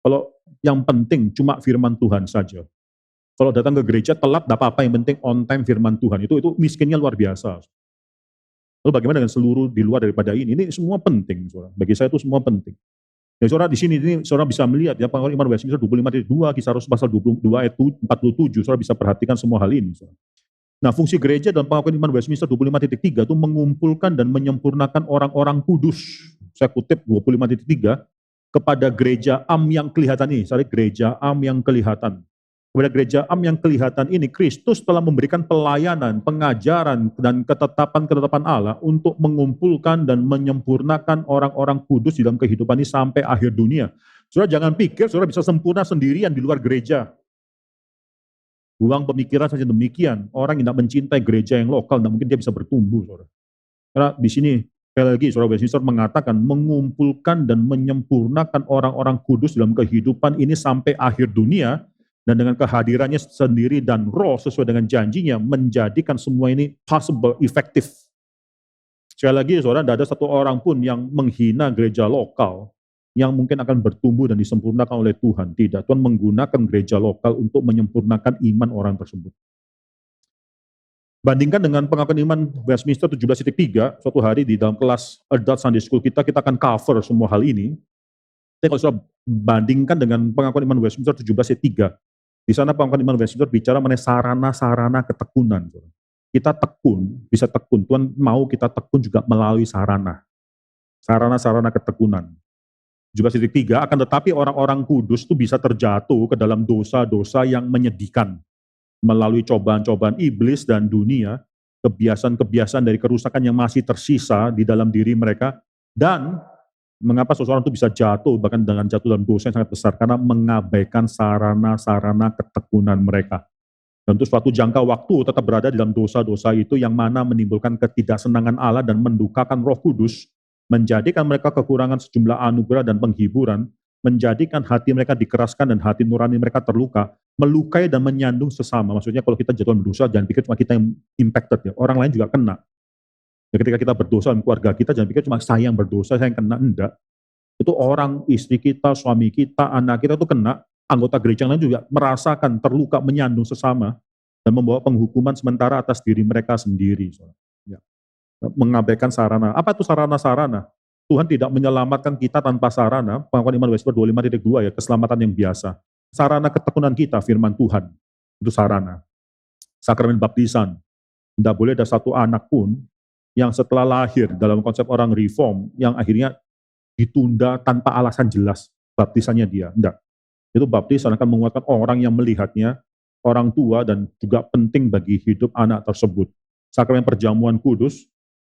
Kalau yang penting cuma firman Tuhan saja. Kalau datang ke gereja telat, tidak apa-apa, yang penting on time firman Tuhan. Itu miskinnya luar biasa. Lalu bagaimana dengan seluruh di luar daripada ini? Ini semua penting, saudara. Bagi saya itu semua penting. Ya, saudara di sini ini saudara bisa melihat ya Pengetahuan Iman Westminster 25.2 Kisah Rasul pasal 22 ayat 47, saudara bisa perhatikan semua hal ini. Saudara. Nah, fungsi gereja dalam Pengakuan Iman Westminster 25.3 itu mengumpulkan dan menyempurnakan orang-orang kudus. Saya kutip 25.3 kepada gereja am yang kelihatan ini. Sorry, gereja am yang kelihatan. Kepada gereja am yang kelihatan ini, Kristus telah memberikan pelayanan, pengajaran, dan ketetapan-ketetapan Allah untuk mengumpulkan dan menyempurnakan orang-orang kudus di dalam kehidupan ini sampai akhir dunia. Saudara jangan pikir saudara bisa sempurna sendirian di luar gereja. Buang pemikiran saja demikian. Orang yang tidak mencintai gereja yang lokal, tidak mungkin dia bisa bertumbuh. Saudara. Karena di sini, sekali lagi, saudara Westminster mengatakan, mengumpulkan dan menyempurnakan orang-orang kudus dalam kehidupan ini sampai akhir dunia, dan dengan kehadirannya sendiri dan roh sesuai dengan janjinya, menjadikan semua ini possible, efektif. Sekali lagi, saudara, tidak ada satu orang pun yang menghina gereja lokal, yang mungkin akan bertumbuh dan disempurnakan oleh Tuhan. Tidak, Tuhan menggunakan gereja lokal untuk menyempurnakan iman orang tersebut. Bandingkan dengan Pengakuan Iman Westminster 17.3, suatu hari di dalam kelas Adult Sunday School kita akan cover semua hal ini. Tapi kalau sudah bandingkan dengan Pengakuan Iman Westminster 17.3, di sana Pengakuan Iman Westminster bicara mengenai sarana-sarana ketekunan. Kita tekun, bisa tekun. Tuhan mau kita tekun juga melalui sarana. Sarana-sarana ketekunan. 17.3, akan tetapi orang-orang kudus itu bisa terjatuh ke dalam dosa-dosa yang menyedihkan. Melalui cobaan-cobaan iblis dan dunia, kebiasaan-kebiasaan dari kerusakan yang masih tersisa di dalam diri mereka, dan mengapa seseorang itu bisa jatuh, bahkan dengan jatuh dalam dosa yang sangat besar, karena mengabaikan sarana-sarana ketekunan mereka. Dan untuk suatu jangka waktu tetap berada di dalam dosa-dosa itu yang mana menimbulkan ketidaksenangan Allah dan mendukakan Roh Kudus, menjadikan mereka kekurangan sejumlah anugerah dan penghiburan, menjadikan hati mereka dikeraskan dan hati nurani mereka terluka, melukai dan menyandung sesama. Maksudnya kalau kita jatuh dalam dosa, jangan pikir cuma kita yang impacted ya, orang lain juga kena. Ya, ketika kita berdosa dalam keluarga kita, jangan pikir cuma saya yang berdosa, saya yang kena, enggak. Itu orang, istri kita, suami kita, anak kita itu kena, anggota gereja lain juga merasakan terluka, menyandung sesama, dan membawa penghukuman sementara atas diri mereka sendiri. Ya. Mengabaikan sarana. Apa itu sarana-sarana? Tuhan tidak menyelamatkan kita tanpa sarana. Pengakuan Iman Westminster 25.2 ya, keselamatan yang biasa. Sarana ketekunan kita, firman Tuhan, itu sarana. Sakramen baptisan. Tidak boleh ada satu anak pun yang setelah lahir dalam konsep orang reform, yang akhirnya ditunda tanpa alasan jelas baptisannya dia. Enggak. Itu baptisan akan menguatkan orang yang melihatnya, orang tua, dan juga penting bagi hidup anak tersebut. Sakramen perjamuan kudus,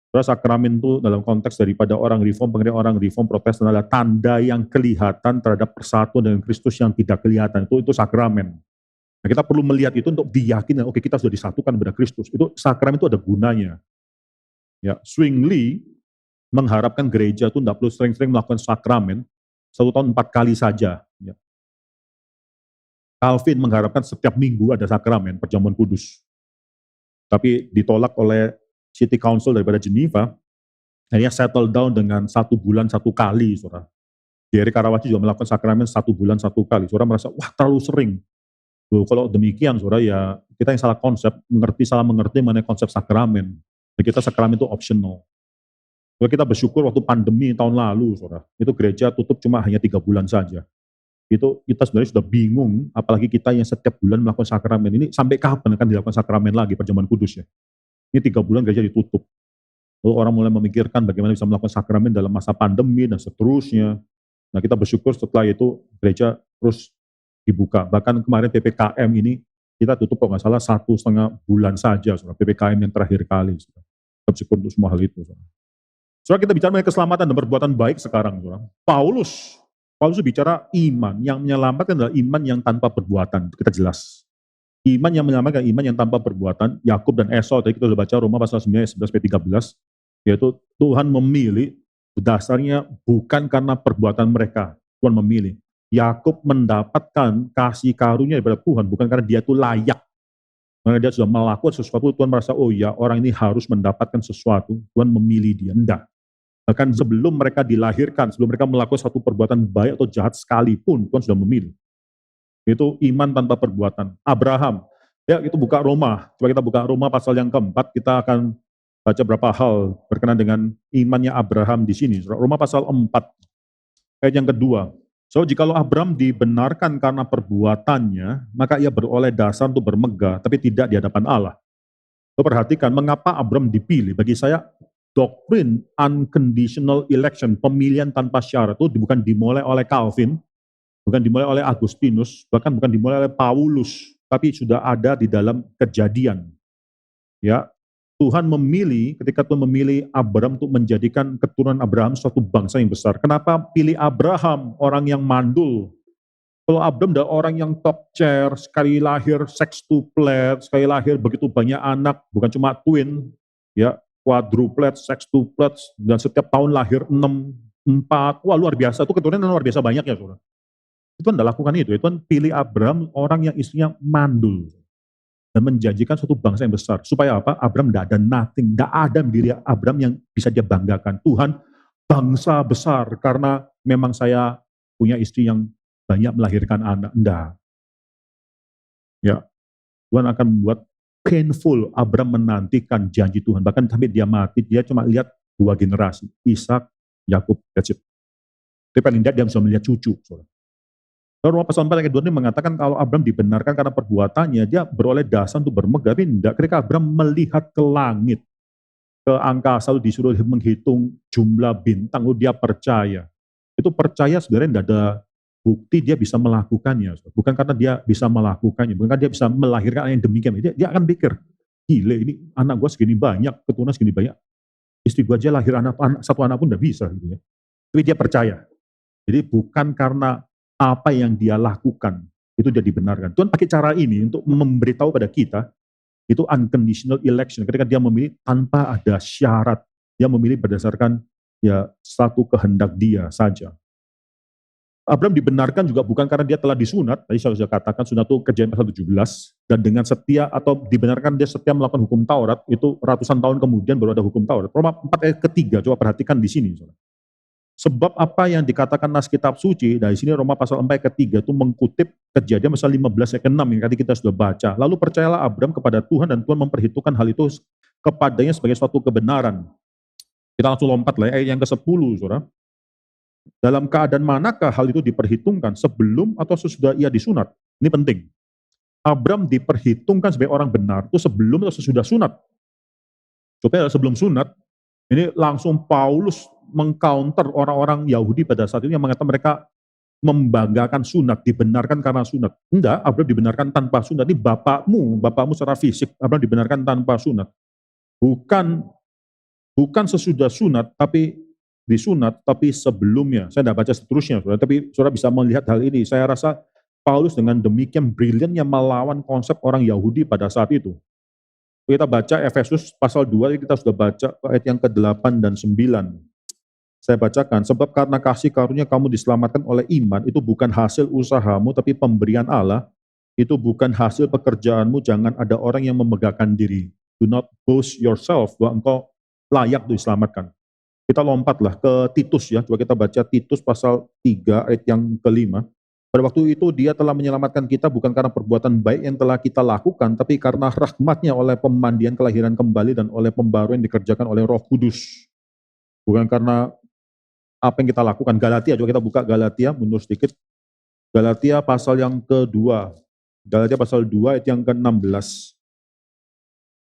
sakramen itu dalam konteks daripada orang reform, pengertian orang reform Protestan adalah tanda yang kelihatan terhadap persatuan dengan Kristus yang tidak kelihatan. Itu sakramen. Nah, kita perlu melihat itu untuk diyakini, oke, kita sudah disatukan kepada Kristus. Itu sakramen itu ada gunanya. Ya, Zwingli mengharapkan gereja itu tidak perlu sering-sering melakukan sakramen, 1 tahun 4 kali saja. Ya. Calvin mengharapkan setiap minggu ada sakramen, perjamuan kudus. Tapi ditolak oleh City Council daripada Geneva, akhirnya settle down dengan 1 bulan 1 kali, saudara. Jerry Karawaci juga melakukan sakramen 1 bulan 1 kali. Saudara merasa, wah terlalu sering. Loh, kalau demikian, saudara, ya kita yang salah mengerti mengenai konsep sakramen. Kita sakramen itu optional. Kita bersyukur waktu pandemi tahun lalu, saudara, itu gereja tutup cuma hanya 3 bulan saja. Itu kita sebenarnya sudah bingung, apalagi kita yang setiap bulan melakukan sakramen. Ini sampai kapan akan dilakukan sakramen lagi, perjamuan kudus ya. Ini 3 bulan gereja ditutup. Lalu orang mulai memikirkan bagaimana bisa melakukan sakramen dalam masa pandemi dan seterusnya. Nah, kita bersyukur setelah itu gereja terus dibuka. Bahkan kemarin PPKM ini kita tutup kalau nggak salah 1,5 bulan saja, saudara. PPKM yang terakhir kali. Saudara. Kita bersyukur untuk semua hal itu. Saudara. Saudara, kita bicara mengenai keselamatan dan perbuatan baik sekarang. Saudara. Paulus bicara iman, yang menyelamatkan adalah iman yang tanpa perbuatan. Kita jelas. Iman yang menyelamatkan, iman yang tanpa perbuatan, Yakub dan Esau, tadi kita sudah baca Roma pasal 9 ayat 11-13, yaitu Tuhan memilih, dasarnya bukan karena perbuatan mereka, Tuhan memilih. Yakub mendapatkan kasih karunia daripada Tuhan, bukan karena dia itu layak, karena dia sudah melakukan sesuatu, Tuhan merasa, oh ya orang ini harus mendapatkan sesuatu, Tuhan memilih dia, enggak. Bahkan sebelum mereka dilahirkan, sebelum mereka melakukan satu perbuatan baik atau jahat sekalipun, Tuhan sudah memilih. Itu iman tanpa perbuatan. Abraham, ya itu buka Roma, coba kita buka Roma pasal yang keempat, kita akan baca berapa hal berkenaan dengan imannya Abraham di sini. Roma pasal 4, ayat yang kedua. So, jikalau Abraham dibenarkan karena perbuatannya, maka ia beroleh dasar untuk bermegah, tapi tidak di hadapan Allah. So, perhatikan, mengapa Abraham dipilih? Bagi saya, doktrin unconditional election, pemilihan tanpa syarat, itu bukan dimulai oleh Calvin, bukan dimulai oleh Agustinus, bahkan bukan dimulai oleh Paulus, tapi sudah ada di dalam Kejadian. Ya, Tuhan memilih, ketika Tuhan memilih Abraham untuk menjadikan keturunan Abraham suatu bangsa yang besar. Kenapa pilih Abraham, orang yang mandul? Kalau Abraham adalah orang yang top chair, sekali lahir sextuplet, sekali lahir begitu banyak anak, bukan cuma twin, ya, quadruplet, sextuplet, dan setiap tahun lahir 6, 4, wah luar biasa, itu keturunan luar biasa banyak ya, saudara. Tuhan tidak lakukan itu, Tuhan pilih Abraham, orang yang istrinya mandul, dan menjanjikan suatu bangsa yang besar. Supaya apa? Abraham tidak ada nothing, tidak ada diri Abraham yang bisa dia banggakan. Tuhan, bangsa besar karena memang saya punya istri yang banyak melahirkan anak. Tidak. Ya, Tuhan akan membuat painful Abraham menantikan janji Tuhan. Bahkan sampai dia mati, dia cuma lihat 2 generasi, Ishak, Yakub, that's it. Tapi paling tidak dia bisa melihat cucu. Saudara. Roma pasal 4 ayat 2 ini mengatakan kalau Abraham dibenarkan karena perbuatannya, dia beroleh dasar untuk bermegah, tapi tidak. Ketika Abraham melihat ke langit, ke angkasa, lalu disuruh menghitung jumlah bintang, lalu dia percaya. Itu percaya sebenarnya tidak ada bukti dia bisa melakukannya. Bukan karena dia bisa melakukannya, bukan karena dia bisa melahirkan anak yang demikian. Dia akan pikir, gile ini anak gue segini banyak, keturunan segini banyak, istri gue aja lahir satu anak pun tidak bisa. Gitu ya. Tapi dia percaya. Jadi bukan karena apa yang dia lakukan, itu dia dibenarkan. Tuhan pakai cara ini untuk memberitahu pada kita, itu unconditional election, ketika dia memilih tanpa ada syarat, dia memilih berdasarkan ya satu kehendak dia saja. Abraham dibenarkan juga bukan karena dia telah disunat, tadi saya sudah katakan sunat itu Kejadian pasal 17, dan dengan setia atau dibenarkan dia setia melakukan hukum Taurat, itu ratusan tahun kemudian baru ada hukum Taurat. Roma 4 ayat ketiga, coba perhatikan di sini. Sebab apa yang dikatakan nas kitab suci, dari sini Roma pasal 4 ayat ketiga itu mengutip Kejadian pasal 15 ayat ke-6 yang tadi kita sudah baca. Lalu percayalah Abraham kepada Tuhan dan Tuhan memperhitungkan hal itu kepadanya sebagai suatu kebenaran. Kita langsung lompat lah ayat yang ke-10, saudara. Dalam keadaan manakah hal itu diperhitungkan, sebelum atau sesudah ia disunat? Ini penting. Abraham diperhitungkan sebagai orang benar itu sebelum atau sesudah sunat. Supaya sebelum sunat, ini langsung Paulus mengcounter orang-orang Yahudi pada saat itu yang mengatakan mereka membanggakan sunat, dibenarkan karena sunat. Enggak, Abraham dibenarkan tanpa sunat. Ini bapakmu secara fisik, Abraham dibenarkan tanpa sunat. Bukan sesudah sunat, tapi disunat, tapi sebelumnya. Saya tidak baca seterusnya, saudara, tapi saudara bisa melihat hal ini. Saya rasa Paulus dengan demikian brilliantnya melawan konsep orang Yahudi pada saat itu. Kita baca Efesus pasal 2, kita sudah baca ayat yang ke-8 dan 9. Saya bacakan, sebab karena kasih karunia kamu diselamatkan oleh iman, itu bukan hasil usahamu, tapi pemberian Allah, itu bukan hasil pekerjaanmu, jangan ada orang yang memegahkan diri. Do not boast yourself, bahwa engkau layak diselamatkan. Kita lompatlah ke Titus ya, coba kita baca Titus pasal 3 ayat yang ke-5. Pada waktu itu dia telah menyelamatkan kita bukan karena perbuatan baik yang telah kita lakukan, tapi karena rahmatnya oleh pemandian kelahiran kembali dan oleh pembaruan yang dikerjakan oleh Roh Kudus. Bukan karena apa yang kita lakukan. Galatia, coba kita buka Galatia, mundur sedikit. Galatia pasal yang kedua. Galatia pasal 2 ayat yang ke-16.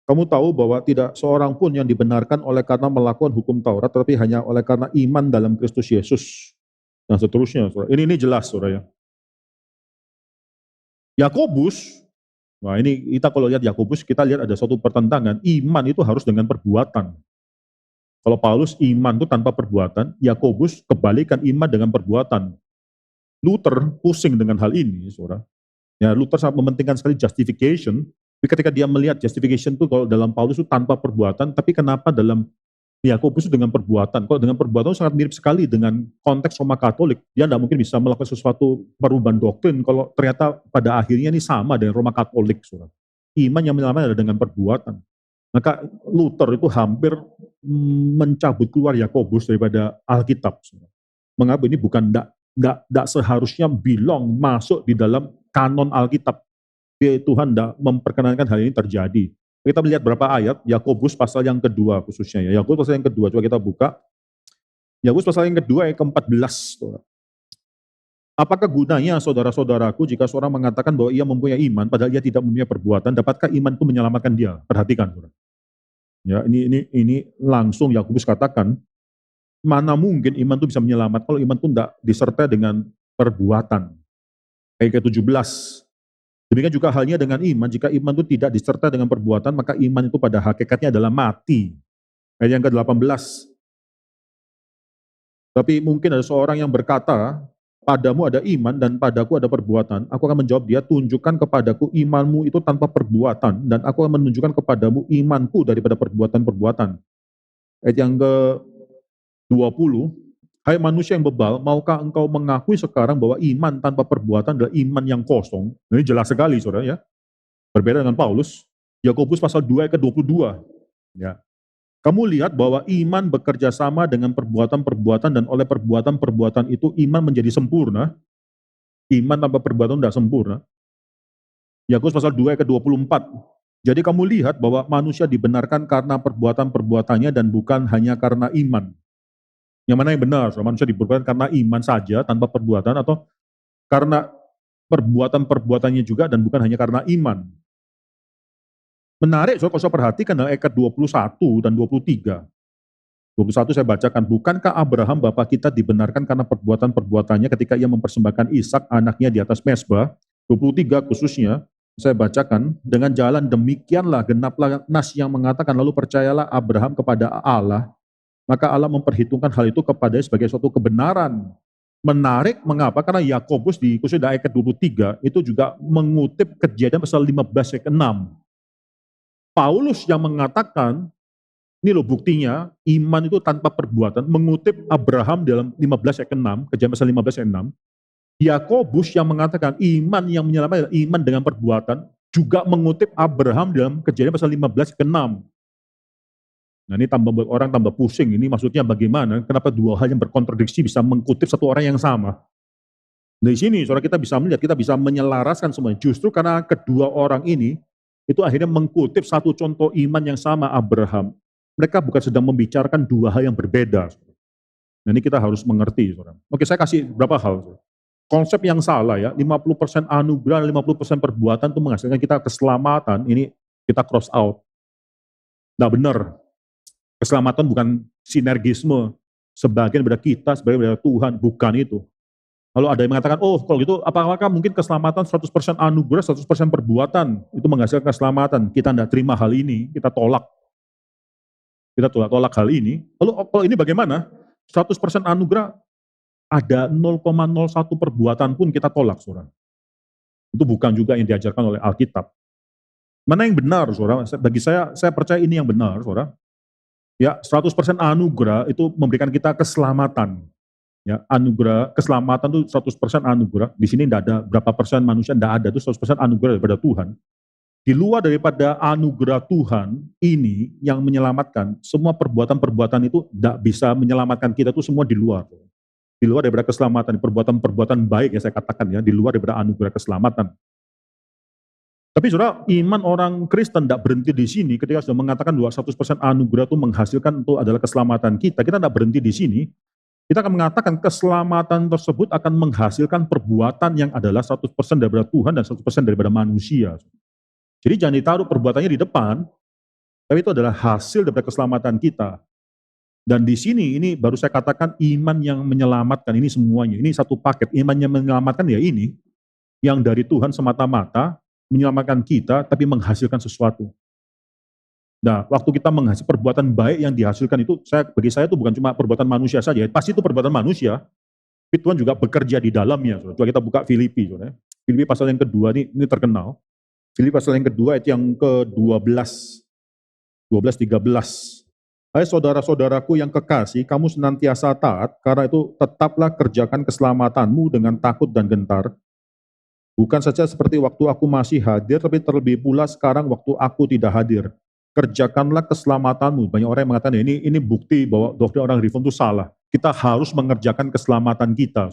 Kamu tahu bahwa tidak seorang pun yang dibenarkan oleh karena melakukan hukum Taurat, tetapi hanya oleh karena iman dalam Kristus Yesus. Dan seterusnya. Saudara. Ini jelas, saudara ya. Yakobus, nah ini kita kalau lihat Yakobus, kita lihat ada suatu pertentangan. Iman itu harus dengan perbuatan. Kalau Paulus iman itu tanpa perbuatan, Yakobus kebalikan iman dengan perbuatan. Luther pusing dengan hal ini, saudara. Ya, Luther sangat mementingkan sekali justification. Tapi ketika dia melihat justification itu kalau dalam Paulus itu tanpa perbuatan, tapi kenapa dalam Yakobus itu dengan perbuatan? Kalau dengan perbuatan itu sangat mirip sekali dengan konteks Roma Katolik. Dia tidak mungkin bisa melakukan sesuatu perubahan doktrin kalau ternyata pada akhirnya ini sama dengan Roma Katolik. Saudara. Iman yang menyelamatkan adalah dengan perbuatan. Maka Luther itu hampir mencabut keluar Yakobus daripada Alkitab. Saudara. Mengapa ini bukan tidak seharusnya belong masuk di dalam kanon Alkitab. Tuhan tidak memperkenankan hal ini terjadi. Kita melihat berapa ayat, Yakobus pasal yang kedua khususnya ya. Yakobus pasal yang kedua, coba kita buka. Yakobus pasal yang kedua ayat ke-14. Apakah gunanya saudara-saudaraku jika seorang mengatakan bahwa ia mempunyai iman padahal ia tidak mempunyai perbuatan, dapatkah iman itu menyelamatkan dia? Perhatikan, saudara. Ya, ini langsung Yakobus katakan, mana mungkin iman itu bisa menyelamatkan kalau iman itu tidak disertai dengan perbuatan. Ayat ke-17. Demikian juga halnya dengan iman, jika iman itu tidak disertai dengan perbuatan, maka iman itu pada hakikatnya adalah mati. Ayat yang ke-18. Tapi mungkin ada seorang yang berkata, padamu ada iman dan padaku ada perbuatan. Aku akan menjawab dia, tunjukkan kepadaku imanmu itu tanpa perbuatan, dan aku akan menunjukkan kepadamu imanku daripada perbuatan-perbuatan. Ayat yang ke-20. Hai manusia yang bebal, maukah engkau mengakui sekarang bahwa iman tanpa perbuatan adalah iman yang kosong? Ini jelas sekali, saudara ya. Berbeda dengan Paulus. Yakobus pasal 2 ayat ke-22. Ya. Kamu lihat bahwa iman bekerja sama dengan perbuatan-perbuatan dan oleh perbuatan-perbuatan itu iman menjadi sempurna. Iman tanpa perbuatan tidak sempurna. Yakobus pasal 2 ayat ke-24. Jadi kamu lihat bahwa manusia dibenarkan karena perbuatan-perbuatannya dan bukan hanya karena iman. Yang mana yang benar? Manusia dibenarkan karena iman saja tanpa perbuatan atau karena perbuatan-perbuatannya juga dan bukan hanya karena iman. Menarik, kalau saya perhatikan ayat ke-21 dan 23. 21 saya bacakan, bukankah Abraham bapak kita dibenarkan karena perbuatan-perbuatannya ketika ia mempersembahkan Ishak anaknya di atas mezbah? 23 khususnya, saya bacakan, dengan jalan demikianlah genaplah nas yang mengatakan, lalu percayalah Abraham kepada Allah, maka Allah memperhitungkan hal itu kepadanya sebagai suatu kebenaran. Menarik, mengapa? Karena Yakobus di khususnya ayat ke-23 itu juga mengutip Kejadian pasal 15 ayat ke-6. Paulus yang mengatakan, ini loh buktinya, iman itu tanpa perbuatan, mengutip Abraham dalam 15 ayat ke-6, Kejadian pasal 15 ayat 6. Yakobus yang mengatakan iman yang menyelamatkan iman dengan perbuatan, juga mengutip Abraham dalam Kejadian pasal 15 ayat ke-6. Nah ini tambah buat orang tambah pusing, ini maksudnya bagaimana, kenapa dua hal yang berkontradiksi bisa mengutip satu orang yang sama. Dari sini saudara kita bisa melihat, kita bisa menyelaraskan semuanya, justru karena kedua orang ini, itu akhirnya mengutip satu contoh iman yang sama Abraham. Mereka bukan sedang membicarakan dua hal yang berbeda. Nah ini kita harus mengerti. Saudara. Oke saya kasih beberapa hal. Saudara. Konsep yang salah ya, 50% anugerah, 50% perbuatan itu menghasilkan kita keselamatan, ini kita cross out. Nah benar. Keselamatan bukan sinergisme, sebagian daripada kita, sebagian daripada Tuhan, bukan itu. Lalu ada yang mengatakan, oh kalau gitu apakah mungkin keselamatan 100% anugerah, 100% perbuatan, itu menghasilkan keselamatan. Kita tidak terima hal ini, kita tolak. Kita tolak hal ini. Lalu kalau ini bagaimana? 100% anugerah, ada 0,01 perbuatan pun kita tolak, saudara. Itu bukan juga yang diajarkan oleh Alkitab. Mana yang benar, saudara? Bagi saya percaya ini yang benar, saudara. Ya, 100% anugerah itu memberikan kita keselamatan. Ya, anugerah, keselamatan itu 100% anugerah. Di sini tidak ada berapa persen manusia, tidak ada, itu 100% anugerah daripada Tuhan. Di luar daripada anugerah Tuhan ini yang menyelamatkan, semua perbuatan-perbuatan itu tidak bisa menyelamatkan kita, itu semua di luar. Di luar daripada keselamatan, perbuatan-perbuatan baik ya saya katakan ya, di luar daripada anugerah keselamatan. Tapi saudara, iman orang Kristen tidak berhenti di sini ketika sudah mengatakan bahwa 100% anugerah itu menghasilkan itu adalah keselamatan kita. Kita tidak berhenti di sini. Kita akan mengatakan keselamatan tersebut akan menghasilkan perbuatan yang adalah 100% daripada Tuhan dan 100% daripada manusia. Jadi jangan ditaruh perbuatannya di depan, tapi itu adalah hasil daripada keselamatan kita. Dan di sini ini baru saya katakan iman yang menyelamatkan, ini semuanya. Ini satu paket, iman yang menyelamatkan ya ini, yang dari Tuhan semata-mata, menyelamatkan kita, tapi menghasilkan sesuatu. Nah, waktu kita menghasilkan perbuatan baik yang dihasilkan itu, bagi saya itu bukan cuma perbuatan manusia saja, pasti itu perbuatan manusia, tapi Tuhan juga bekerja di dalamnya. Coba kita buka Filipi. Filipi pasal yang kedua ini terkenal. Filipi pasal yang kedua ayat yang ke-12, 12-13. Hai saudara-saudaraku yang kekasih, kamu senantiasa taat, karena itu tetaplah kerjakan keselamatanmu dengan takut dan gentar. Bukan saja seperti waktu aku masih hadir, tapi terlebih pula sekarang waktu aku tidak hadir. Kerjakanlah keselamatanmu. Banyak orang yang mengatakan ini bukti bahwa doktrin orang reform itu salah. Kita harus mengerjakan keselamatan kita.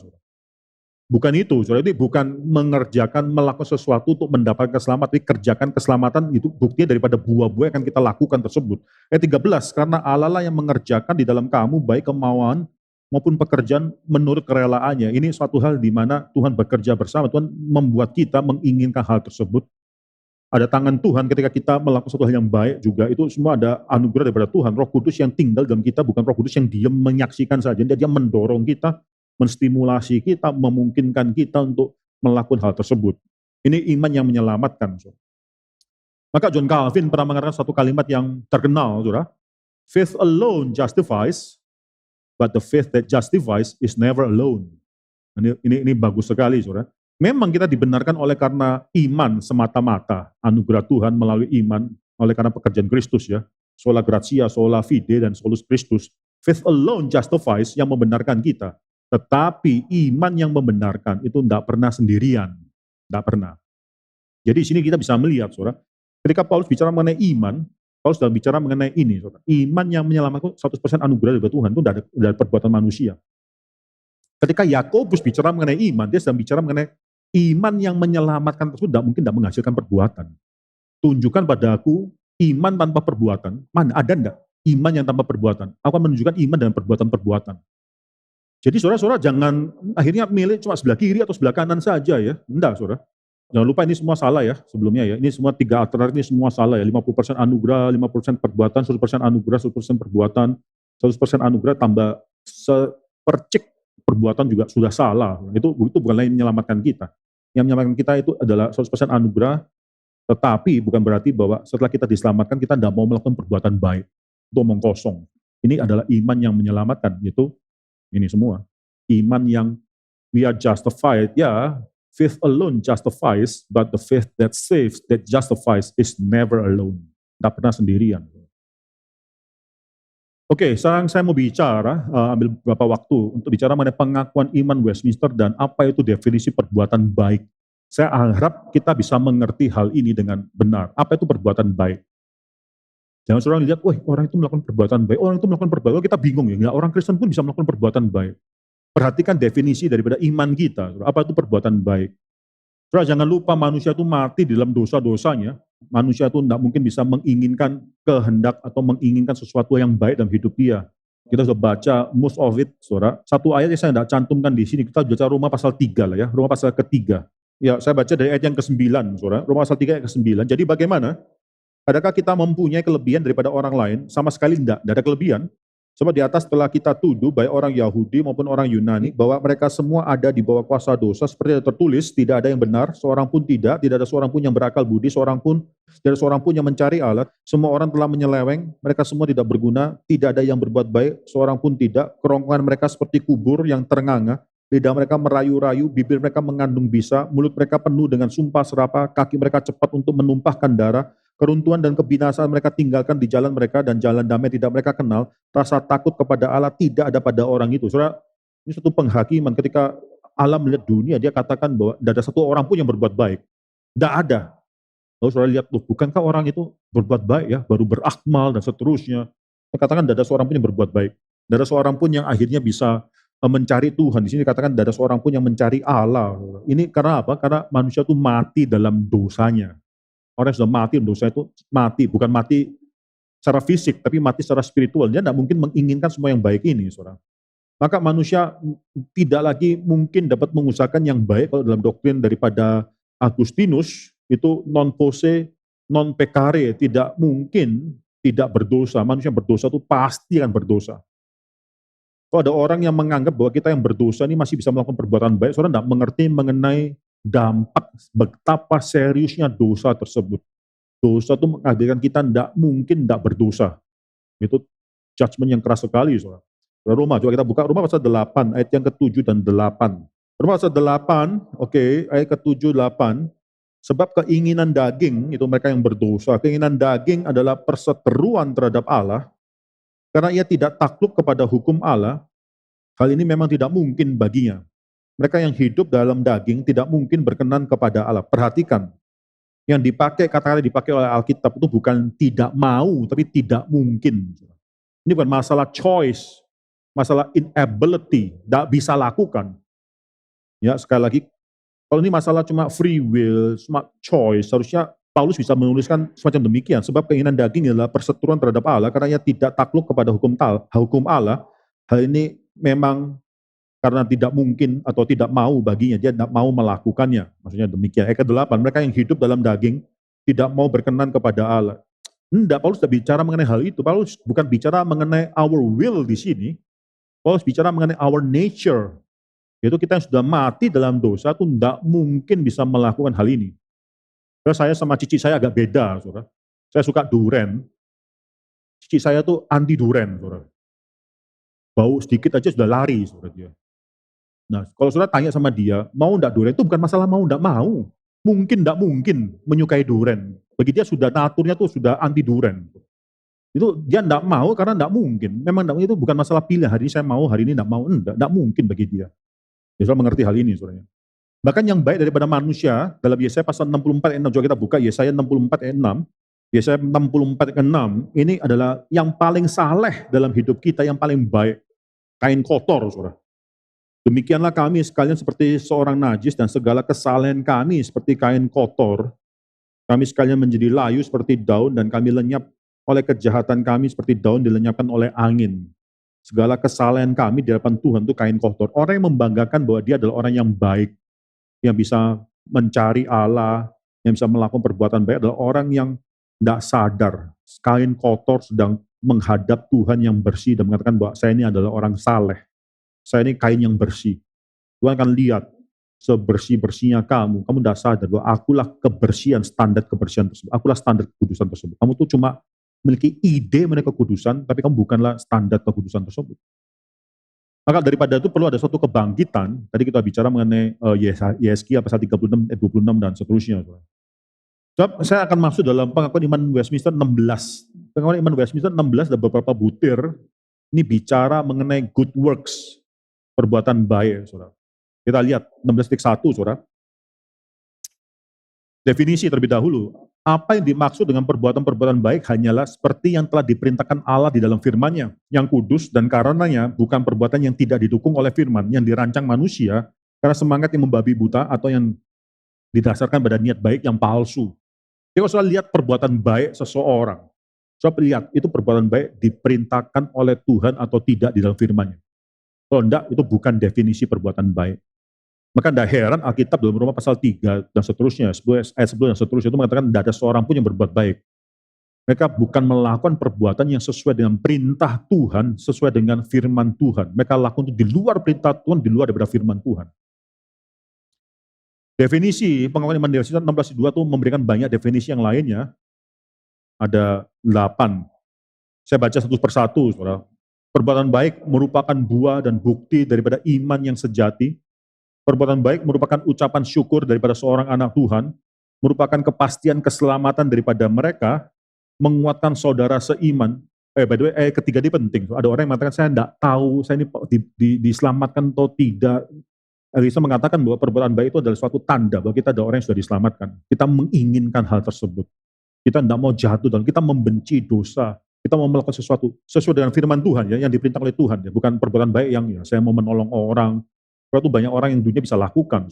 Bukan itu, saudara, itu bukan mengerjakan, melakukan sesuatu untuk mendapatkan keselamatan, tapi kerjakan keselamatan itu buktinya daripada buah-buah yang akan kita lakukan tersebut. Ayat 13, karena Allah lah yang mengerjakan di dalam kamu baik kemauan maupun pekerjaan menurut kerelaannya. Ini suatu hal di mana Tuhan bekerja bersama, Tuhan membuat kita menginginkan hal tersebut. Ada tangan Tuhan ketika kita melakukan suatu hal yang baik juga, itu semua ada anugerah daripada Tuhan. Roh Kudus yang tinggal dalam kita, bukan Roh Kudus yang diam menyaksikan saja, dia mendorong kita, menstimulasi kita, memungkinkan kita untuk melakukan hal tersebut. Ini iman yang menyelamatkan. Maka John Calvin pernah mengatakan satu kalimat yang terkenal, saudara. Faith alone justifies, but the faith that justifies is never alone. Ini bagus sekali, saudara. Memang kita dibenarkan oleh karena iman semata-mata, anugerah Tuhan melalui iman, oleh karena pekerjaan Kristus ya. Sola gratia, sola fide, dan solus Christus. Faith alone justifies, yang membenarkan kita. Tetapi iman yang membenarkan itu tidak pernah sendirian, tidak pernah. Jadi di sini kita bisa melihat, saudara, ketika Paulus bicara mengenai iman, Paulus sedang bicara mengenai ini, saudara. Iman yang menyelamatkan 100% anugerah dari Tuhan, itu tidak ada perbuatan manusia. Ketika Yakobus bicara mengenai iman, dia sedang bicara mengenai iman yang menyelamatkan tersebut tidak mungkin tidak menghasilkan perbuatan. Tunjukkan padaku iman tanpa perbuatan, mana ada enggak iman yang tanpa perbuatan? Aku akan menunjukkan iman dengan perbuatan-perbuatan. Jadi saudara-saudara jangan akhirnya milih cuma sebelah kiri atau sebelah kanan saja ya. Enggak, saudara. Jangan lupa ini semua salah ya sebelumnya ya. Ini semua tiga alternatif ini semua salah ya. 50% anugerah, 50% perbuatan, 100% anugerah, 100% perbuatan, 100% anugerah tambah sepercik perbuatan juga sudah salah. Itu bukanlah yang menyelamatkan kita. Yang menyelamatkan kita itu adalah 100% anugerah, tetapi bukan berarti bahwa setelah kita diselamatkan kita tidak mau melakukan perbuatan baik. Itu omong kosong. Ini adalah iman yang menyelamatkan, yaitu ini semua. Iman yang we are justified, ya, faith alone justifies, but the faith that saves, that justifies is never alone. Tidak pernah sendirian. Oke, sekarang saya mau bicara, ambil beberapa waktu untuk bicara mengenai pengakuan iman Westminster dan apa itu definisi perbuatan baik. Saya harap kita bisa mengerti hal ini dengan benar. Apa itu perbuatan baik? Jangan seorang lihat, wah orang itu melakukan perbuatan baik, orang itu melakukan perbuatan baik, kita bingung ya, orang Kristen pun bisa melakukan perbuatan baik. Perhatikan definisi daripada iman kita, apa itu perbuatan baik. Saudara, jangan lupa manusia itu mati di dalam dosa-dosanya, manusia itu tidak mungkin bisa menginginkan kehendak atau menginginkan sesuatu yang baik dalam hidup dia. Kita sudah baca most of it, saudara. Satu ayat yang saya tidak cantumkan di sini, kita baca Roma pasal 3 lah ya, Roma pasal ketiga. Ya, saya baca dari ayat yang ke-9, saudara. Roma pasal 3 ayat ke-9. Jadi bagaimana? Adakah kita mempunyai kelebihan daripada orang lain? Sama sekali tidak ada kelebihan. Sebab di atas telah kita tuduh baik orang Yahudi maupun orang Yunani bahwa mereka semua ada di bawah kuasa dosa, seperti yang tertulis, tidak ada yang benar, seorang pun tidak ada seorang pun yang berakal budi, tidak ada seorang pun yang mencari Allah, semua orang telah menyeleweng, mereka semua tidak berguna, tidak ada yang berbuat baik, seorang pun tidak, kerongkongan mereka seperti kubur yang terenganga, lidah mereka merayu-rayu, bibir mereka mengandung bisa, mulut mereka penuh dengan sumpah serapah, kaki mereka cepat untuk menumpahkan darah, keruntuhan dan kebinasaan mereka tinggalkan di jalan mereka dan jalan damai tidak mereka kenal, rasa takut kepada Allah tidak ada pada orang itu. Saudara, ini suatu penghakiman ketika Allah melihat dunia, dia katakan bahwa tidak ada satu orang pun yang berbuat baik. Tidak ada. Lalu saudara lihat, loh, bukankah orang itu berbuat baik ya, baru berakmal dan seterusnya. Dia katakan tidak ada seorang pun yang berbuat baik. Tidak ada seorang pun yang akhirnya bisa mencari Tuhan. Di sini dikatakan tidak ada seorang pun yang mencari Allah. Ini karena apa? Karena manusia itu mati dalam dosanya. Orang yang sudah mati, dosa itu mati, bukan mati secara fisik, tapi mati secara spiritual. Dia tidak mungkin menginginkan semua yang baik ini, saudara. Maka manusia tidak lagi mungkin dapat mengusahakan yang baik kalau dalam doktrin daripada Agustinus, itu non posse, non pecare, tidak mungkin tidak berdosa. Manusia yang berdosa itu pasti akan berdosa. Kalau ada orang yang menganggap bahwa kita yang berdosa ini masih bisa melakukan perbuatan baik, saudara tidak mengerti mengenai dampak betapa seriusnya dosa tersebut. Dosa itu menghadirkan kita tidak mungkin tidak berdosa. Itu judgment yang keras sekali, saudara. Roma, coba kita buka Roma pasal 8, ayat yang ke-7 dan 8. Roma pasal 8, ayat ke-7, 8. Sebab keinginan daging, itu mereka yang berdosa, keinginan daging adalah perseteruan terhadap Allah, karena ia tidak takluk kepada hukum Allah, hal ini memang tidak mungkin baginya. Mereka yang hidup dalam daging tidak mungkin berkenan kepada Allah. Perhatikan, yang dipakai, kata-kata dipakai oleh Alkitab itu bukan tidak mau, tapi tidak mungkin. Ini bukan masalah choice, masalah inability, tidak bisa lakukan. Ya, sekali lagi, kalau ini masalah cuma free will, cuma choice, harusnya Paulus bisa menuliskan semacam demikian, sebab keinginan daging adalah perseteruan terhadap Allah, karena ia tidak takluk kepada hukum Allah. Hal ini memang karena tidak mungkin atau tidak mau baginya, dia tidak mau melakukannya. Maksudnya demikian. Ayat ke-8, mereka yang hidup dalam daging tidak mau berkenan kepada Allah. Enggak, Paulus tidak bicara mengenai hal itu. Paulus bukan bicara mengenai our will di sini. Paulus bicara mengenai our nature. Yaitu kita yang sudah mati dalam dosa itu tidak mungkin bisa melakukan hal ini. Saya sama cici saya agak beda, saudara. Saya suka duren. Cici saya tuh anti duren, saudara. Bau sedikit aja sudah lari, saudara dia. Nah, kalau saudara tanya sama dia, mau enggak duren, itu bukan masalah mau enggak mau. Mungkin enggak mungkin menyukai duren. Bagi dia sudah naturnya tuh sudah anti duren. Itu dia enggak mau karena enggak mungkin. Memang enggak, itu bukan masalah pilihan. Hari ini saya mau, hari ini enggak mau. Enggak mungkin bagi dia. Ya, saudara mengerti hal ini, saudara. Bahkan yang baik daripada manusia, dalam Yesaya pasal 64 ayat 6, coba kita buka Yesaya 64 ayat 6. Yesaya 64 ayat 6, ini adalah yang paling saleh dalam hidup kita, yang paling baik. Kain kotor, saudara. Demikianlah kami sekalian seperti seorang najis, dan segala kesalahan kami seperti kain kotor. Kami sekalian menjadi layu seperti daun, dan kami lenyap oleh kejahatan kami seperti daun dilenyapkan oleh angin. Segala kesalahan kami di hadapan Tuhan itu kain kotor. Orang yang membanggakan bahwa dia adalah orang yang baik, yang bisa mencari Allah, yang bisa melakukan perbuatan baik, adalah orang yang tidak sadar. Kain kotor sedang menghadap Tuhan yang bersih dan mengatakan bahwa saya ini adalah orang saleh. Saya ini kain yang bersih. Tuhan akan lihat sebersih-bersihnya kamu tidak sadar bahwa akulah kebersihan, standar kebersihan tersebut. Akulah standar kekudusan tersebut. Kamu tuh cuma memiliki ide mengenai kekudusan, tapi kamu bukanlah standar kekudusan tersebut. Maka daripada itu perlu ada suatu kebangkitan. Tadi kita bicara mengenai Yesaya pasal 36, 26 dan seterusnya. Sebab saya akan masuk dalam pengakuan iman Westminster 16. Pengakuan iman Westminster 16 ada beberapa butir. Ini bicara mengenai good works, perbuatan baik, saudara. Kita lihat 16.1, saudara. Definisi terlebih dahulu. Apa yang dimaksud dengan perbuatan-perbuatan baik hanyalah seperti yang telah diperintahkan Allah di dalam firman-Nya, yang kudus, dan karenanya bukan perbuatan yang tidak didukung oleh firman, yang dirancang manusia, karena semangat yang membabi buta, atau yang didasarkan pada niat baik yang palsu. Jadi kalau saudara lihat perbuatan baik seseorang, saudara lihat itu perbuatan baik diperintahkan oleh Tuhan atau tidak di dalam firman-Nya. Kalau enggak, itu bukan definisi perbuatan baik. Maka tidak heran Alkitab dalam Roma pasal 3 dan seterusnya, ayat 10 dan seterusnya itu mengatakan tidak ada seorang pun yang berbuat baik. Mereka bukan melakukan perbuatan yang sesuai dengan perintah Tuhan, sesuai dengan firman Tuhan. Mereka lakukan itu di luar perintah Tuhan, di luar daripada firman Tuhan. Definisi pengakuan iman Westminster 16.2 itu memberikan banyak definisi yang lainnya. Ada 8. Saya baca satu persatu, saudara. Perbuatan baik merupakan buah dan bukti daripada iman yang sejati. Perbuatan baik merupakan ucapan syukur daripada seorang anak Tuhan, merupakan kepastian keselamatan daripada mereka, menguatkan saudara seiman. By the way, ketiga ini penting. Ada orang yang mengatakan, saya tidak tahu, saya ini diselamatkan atau tidak. Elisa mengatakan bahwa perbuatan baik itu adalah suatu tanda bahwa kita adalah orang yang sudah diselamatkan. Kita menginginkan hal tersebut. Kita tidak mau jatuh dan kita membenci dosa. Kita mau melakukan sesuatu sesuai dengan firman Tuhan, ya, yang diperintah oleh Tuhan. Ya. Bukan perbuatan baik yang ya, saya mau menolong orang. Itu banyak orang yang dunia bisa lakukan.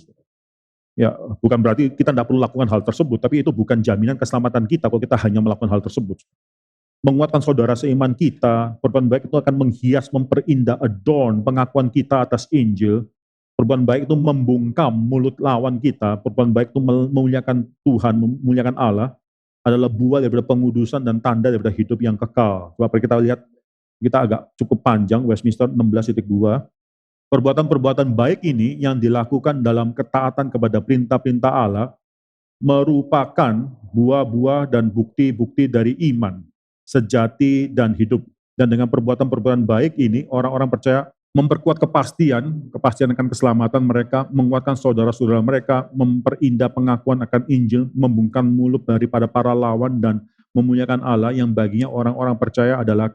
Ya, bukan berarti kita tidak perlu lakukan hal tersebut, tapi itu bukan jaminan keselamatan kita kalau kita hanya melakukan hal tersebut. Menguatkan saudara seiman kita, perbuatan baik itu akan menghias, memperindah, adorn pengakuan kita atas Injil. Perbuatan baik itu membungkam mulut lawan kita. Perbuatan baik itu memuliakan Tuhan, memuliakan Allah, adalah buah daripada pengudusan dan tanda daripada hidup yang kekal. Coba kita lihat, kita agak cukup panjang, Westminster 16.2. Perbuatan-perbuatan baik ini yang dilakukan dalam ketaatan kepada perintah-perintah Allah merupakan buah-buah dan bukti-bukti dari iman, sejati dan hidup. Dan dengan perbuatan-perbuatan baik ini, orang-orang percaya memperkuat kepastian akan keselamatan mereka, menguatkan saudara-saudara mereka, memperindah pengakuan akan Injil, membungkam mulut daripada para lawan, dan memuliakan Allah yang baginya orang-orang percaya adalah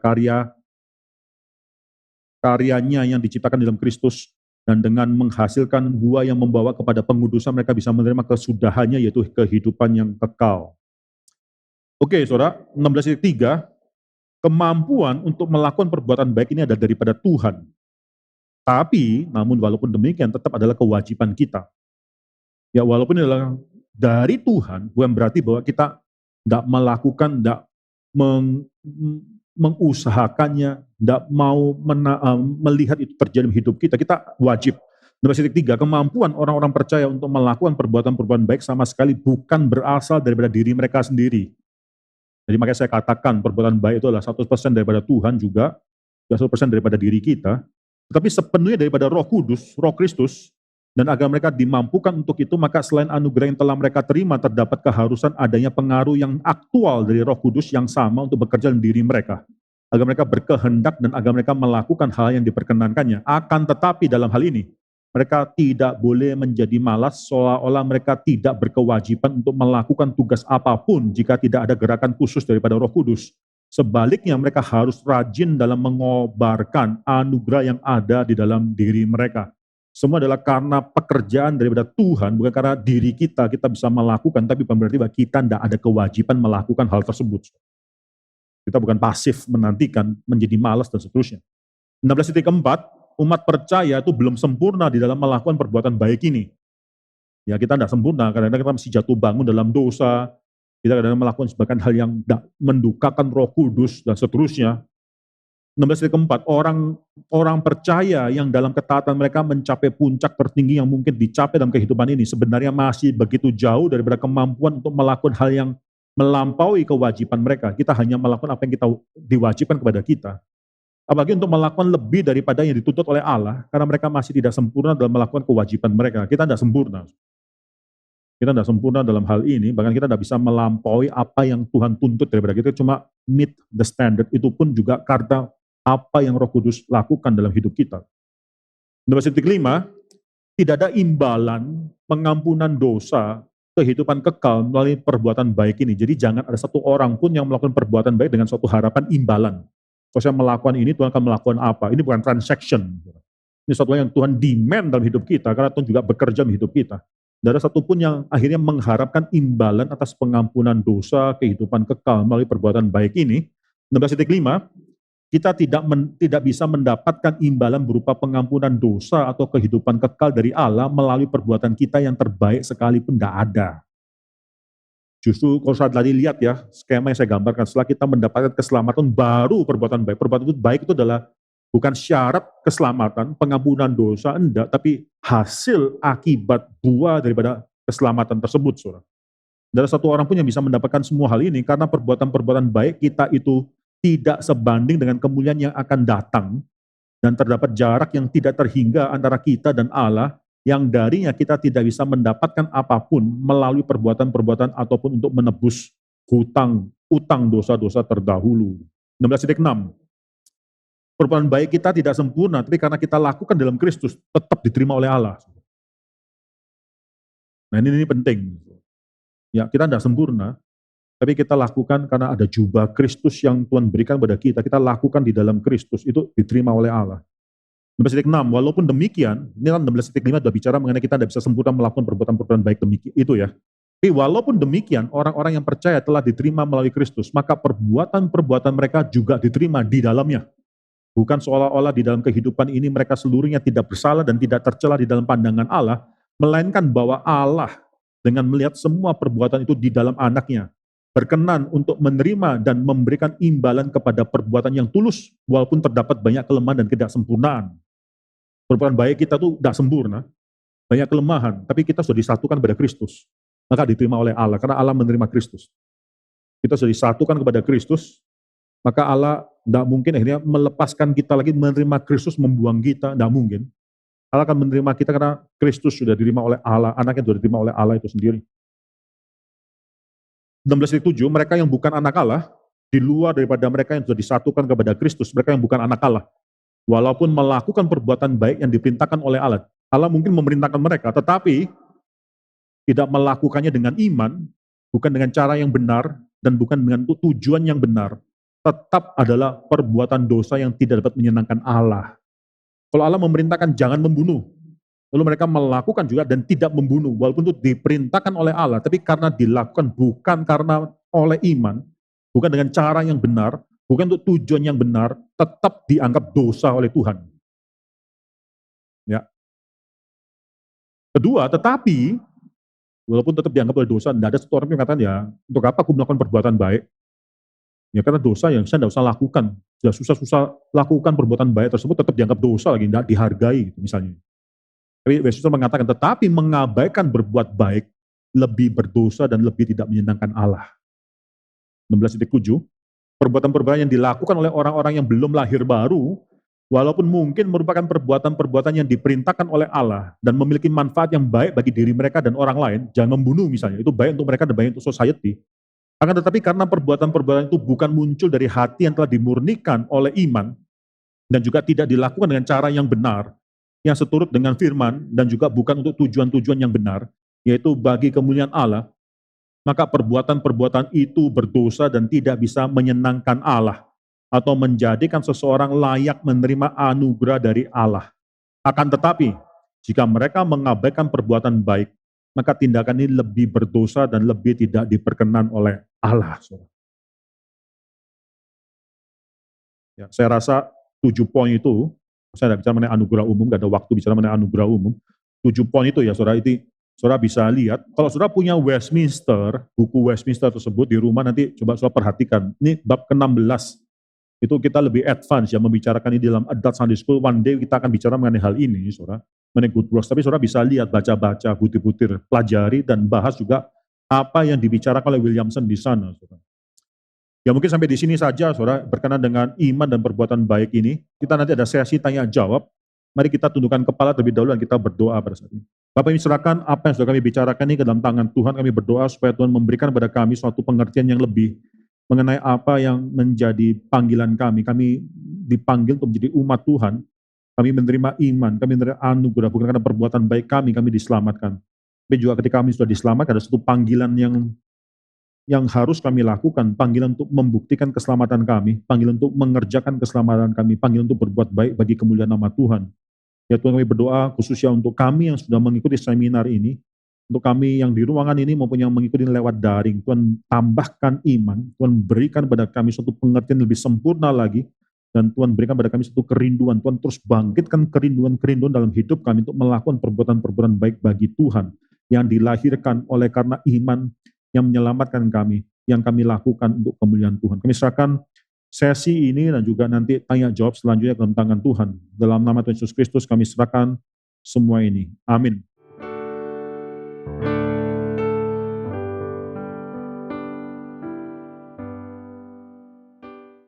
karyanya yang diciptakan dalam Kristus, dan dengan menghasilkan buah yang membawa kepada pengudusan mereka bisa menerima kesudahannya, yaitu kehidupan yang kekal. Oke, saudara, 16.3, kemampuan untuk melakukan perbuatan baik ini adalah daripada Tuhan. Tapi, namun walaupun demikian tetap adalah kewajiban kita. Ya, walaupun adalah dari Tuhan, bukan berarti bahwa kita tidak melakukan, tidak mengusahakannya, tidak mau melihat itu terjadi dalam hidup kita. Kita wajib. 16.3, kemampuan orang-orang percaya untuk melakukan perbuatan-perbuatan baik sama sekali bukan berasal daripada diri mereka sendiri. Jadi makanya saya katakan perbuatan baik itu adalah 100% daripada Tuhan juga, 100% daripada diri kita, tetapi sepenuhnya daripada Roh Kudus, Roh Kristus, dan agar mereka dimampukan untuk itu, maka selain anugerah yang telah mereka terima, terdapat keharusan adanya pengaruh yang aktual dari Roh Kudus yang sama untuk bekerja dalam diri mereka, agar mereka berkehendak dan agar mereka melakukan hal yang diperkenankannya. Akan tetapi dalam hal ini, mereka tidak boleh menjadi malas, seolah-olah mereka tidak berkewajiban untuk melakukan tugas apapun jika tidak ada gerakan khusus daripada Roh Kudus. Sebaliknya mereka harus rajin dalam mengobarkan anugerah yang ada di dalam diri mereka. Semua adalah karena pekerjaan daripada Tuhan, bukan karena diri kita bisa melakukan, tapi berarti bahwa kita tidak ada kewajiban melakukan hal tersebut. Kita bukan pasif menantikan, menjadi malas dan seterusnya. 16.4, umat percaya itu belum sempurna di dalam melakukan perbuatan baik ini. Ya, kita tidak sempurna, kadang-kadang kita masih jatuh bangun dalam dosa, kita kadang-kadang melakukan sebagian hal yang mendukakan Roh Kudus dan seterusnya. 16.4, orang percaya yang dalam ketaatan mereka mencapai puncak tertinggi yang mungkin dicapai dalam kehidupan ini sebenarnya masih begitu jauh daripada kemampuan untuk melakukan hal yang melampaui kewajiban mereka. Kita hanya melakukan apa yang kita diwajibkan kepada kita. Apalagi untuk melakukan lebih daripada yang dituntut oleh Allah, karena mereka masih tidak sempurna dalam melakukan kewajiban mereka. Kita tidak sempurna. Kita tidak sempurna dalam hal ini, bahkan kita tidak bisa melampaui apa yang Tuhan tuntut daripada kita, cuma meet the standard, itu pun juga karena apa yang Roh Kudus lakukan dalam hidup kita. 5, tidak ada imbalan pengampunan dosa, kehidupan kekal melalui perbuatan baik ini. Jadi jangan ada satu orang pun yang melakukan perbuatan baik dengan suatu harapan imbalan. Kalau saya melakukan ini, Tuhan akan melakukan apa? Ini bukan transaction. Ini sesuatu yang Tuhan demand dalam hidup kita, karena Tuhan juga bekerja dalam hidup kita. Tidak ada satupun yang akhirnya mengharapkan imbalan atas pengampunan dosa, kehidupan kekal melalui perbuatan baik ini. 16.5, kita tidak bisa mendapatkan imbalan berupa pengampunan dosa atau kehidupan kekal dari Allah melalui perbuatan kita yang terbaik sekalipun tidak ada. Justru kalau saya tadi lihat ya, skema yang saya gambarkan, setelah kita mendapatkan keselamatan baru perbuatan baik. Perbuatan itu baik itu adalah bukan syarat keselamatan, pengampunan dosa, enggak, tapi hasil akibat buah daripada keselamatan tersebut, saudara. Tidak ada satu orang pun yang bisa mendapatkan semua hal ini, karena perbuatan-perbuatan baik kita itu tidak sebanding dengan kemuliaan yang akan datang, dan terdapat jarak yang tidak terhingga antara kita dan Allah, yang darinya kita tidak bisa mendapatkan apapun melalui perbuatan-perbuatan ataupun untuk menebus utang dosa-dosa terdahulu. 16.6, perbuatan baik kita tidak sempurna, tapi karena kita lakukan dalam Kristus, tetap diterima oleh Allah. Nah ini penting. Ya, kita tidak sempurna, tapi kita lakukan karena ada jubah Kristus yang Tuhan berikan pada kita. Kita lakukan di dalam Kristus, itu diterima oleh Allah. 16.6, walaupun demikian, ini kan 16.5 sudah bicara mengenai kita tidak bisa sempurna melakukan perbuatan-perbuatan baik demikian, itu ya. Tapi walaupun demikian, orang-orang yang percaya telah diterima melalui Kristus, maka perbuatan-perbuatan mereka juga diterima di dalamnya. Bukan seolah-olah di dalam kehidupan ini mereka seluruhnya tidak bersalah dan tidak tercela di dalam pandangan Allah, melainkan bahwa Allah dengan melihat semua perbuatan itu di dalam anaknya, berkenan untuk menerima dan memberikan imbalan kepada perbuatan yang tulus, walaupun terdapat banyak kelemahan dan ketidaksempurnaan. Perbuatan baik kita tuh tidak sempurna, banyak kelemahan, tapi kita sudah disatukan kepada Kristus, maka diterima oleh Allah, karena Allah menerima Kristus. Kita sudah disatukan kepada Kristus, maka Allah tidak mungkin akhirnya melepaskan kita lagi, menerima Kristus, membuang kita, tidak mungkin. Allah akan menerima kita karena Kristus sudah diterima oleh Allah, anaknya sudah diterima oleh Allah itu sendiri. 16.7, mereka yang bukan anak Allah, di luar daripada mereka yang sudah disatukan kepada Kristus, mereka yang bukan anak Allah, walaupun melakukan perbuatan baik yang diperintahkan oleh Allah. Allah mungkin memerintahkan mereka, tetapi tidak melakukannya dengan iman, bukan dengan cara yang benar, dan bukan dengan tujuan yang benar, tetap adalah perbuatan dosa yang tidak dapat menyenangkan Allah. Kalau Allah memerintahkan jangan membunuh, lalu mereka melakukan juga dan tidak membunuh, walaupun itu diperintahkan oleh Allah, tapi karena dilakukan bukan karena oleh iman, bukan dengan cara yang benar, bukan untuk tujuan yang benar, tetap dianggap dosa oleh Tuhan. Ya. Kedua, tetapi walaupun tetap dianggap oleh dosa, tidak ada satu orang yang mengatakan, ya untuk apa aku melakukan perbuatan baik? Ya karena dosa yang saya tidak usah lakukan. Sudah susah-susah lakukan perbuatan baik tersebut tetap dianggap dosa lagi, tidak dihargai gitu, misalnya. Tapi Yesus mengatakan, tetapi mengabaikan berbuat baik lebih berdosa dan lebih tidak menyenangkan Allah. 16:7, perbuatan-perbuatan yang dilakukan oleh orang-orang yang belum lahir baru, walaupun mungkin merupakan perbuatan-perbuatan yang diperintahkan oleh Allah dan memiliki manfaat yang baik bagi diri mereka dan orang lain, jangan membunuh misalnya, itu baik untuk mereka dan baik untuk society. Akan tetapi karena perbuatan-perbuatan itu bukan muncul dari hati yang telah dimurnikan oleh iman, dan juga tidak dilakukan dengan cara yang benar, yang seturut dengan firman, dan juga bukan untuk tujuan-tujuan yang benar, yaitu bagi kemuliaan Allah, maka perbuatan-perbuatan itu berdosa dan tidak bisa menyenangkan Allah, atau menjadikan seseorang layak menerima anugerah dari Allah. Akan tetapi, jika mereka mengabaikan perbuatan baik, maka tindakan ini lebih berdosa dan lebih tidak diperkenan oleh Allah. Ya, saya rasa 7 poin itu, saya tidak bicara mengenai anugerah umum, gak ada waktu bicara mengenai anugerah umum. 7 poin itu ya saudara, itu saudara bisa lihat. Kalau saudara punya Westminster, buku Westminster tersebut di rumah, nanti coba saudara perhatikan. Ini bab ke-16. Itu kita lebih advance ya, membicarakan ini dalam Adult Sunday School. One day kita akan bicara mengenai hal ini, saudara. Mengenai good works. Tapi saudara bisa lihat, baca-baca, butir-butir, pelajari, dan bahas juga apa yang dibicarakan oleh Williamson di sana, saudara. Ya mungkin sampai di sini saja, saudara, berkenan dengan iman dan perbuatan baik ini. Kita nanti ada sesi tanya jawab. Mari kita tundukkan kepala terlebih dahulu dan kita berdoa pada saat ini. Bapak ini serahkan apa yang sudah kami bicarakan ini ke dalam tangan Tuhan. Kami berdoa supaya Tuhan memberikan kepada kami suatu pengertian yang lebih mengenai apa yang menjadi panggilan kami. Kami dipanggil untuk menjadi umat Tuhan. Kami menerima iman, kami menerima anugerah, bukan karena perbuatan baik kami diselamatkan. Tapi juga ketika kami sudah diselamatkan, ada satu panggilan yang harus kami lakukan, panggilan untuk membuktikan keselamatan kami, panggilan untuk mengerjakan keselamatan kami, panggilan untuk berbuat baik bagi kemuliaan nama Tuhan. Ya Tuhan, kami berdoa khususnya untuk kami yang sudah mengikuti seminar ini, untuk kami yang di ruangan ini maupun yang mengikuti lewat daring. Tuhan tambahkan iman, Tuhan berikan pada kami suatu pengertian lebih sempurna lagi, dan Tuhan berikan pada kami suatu kerinduan. Tuhan terus bangkitkan kerinduan-kerinduan dalam hidup kami untuk melakukan perbuatan-perbuatan baik bagi Tuhan, yang dilahirkan oleh karena iman yang menyelamatkan kami, yang kami lakukan untuk kemuliaan Tuhan. Kami serahkan sesi ini dan juga nanti tanya jawab selanjutnya dalam tangan Tuhan. Dalam nama Tuhan Yesus Kristus kami serahkan semua ini. Amin.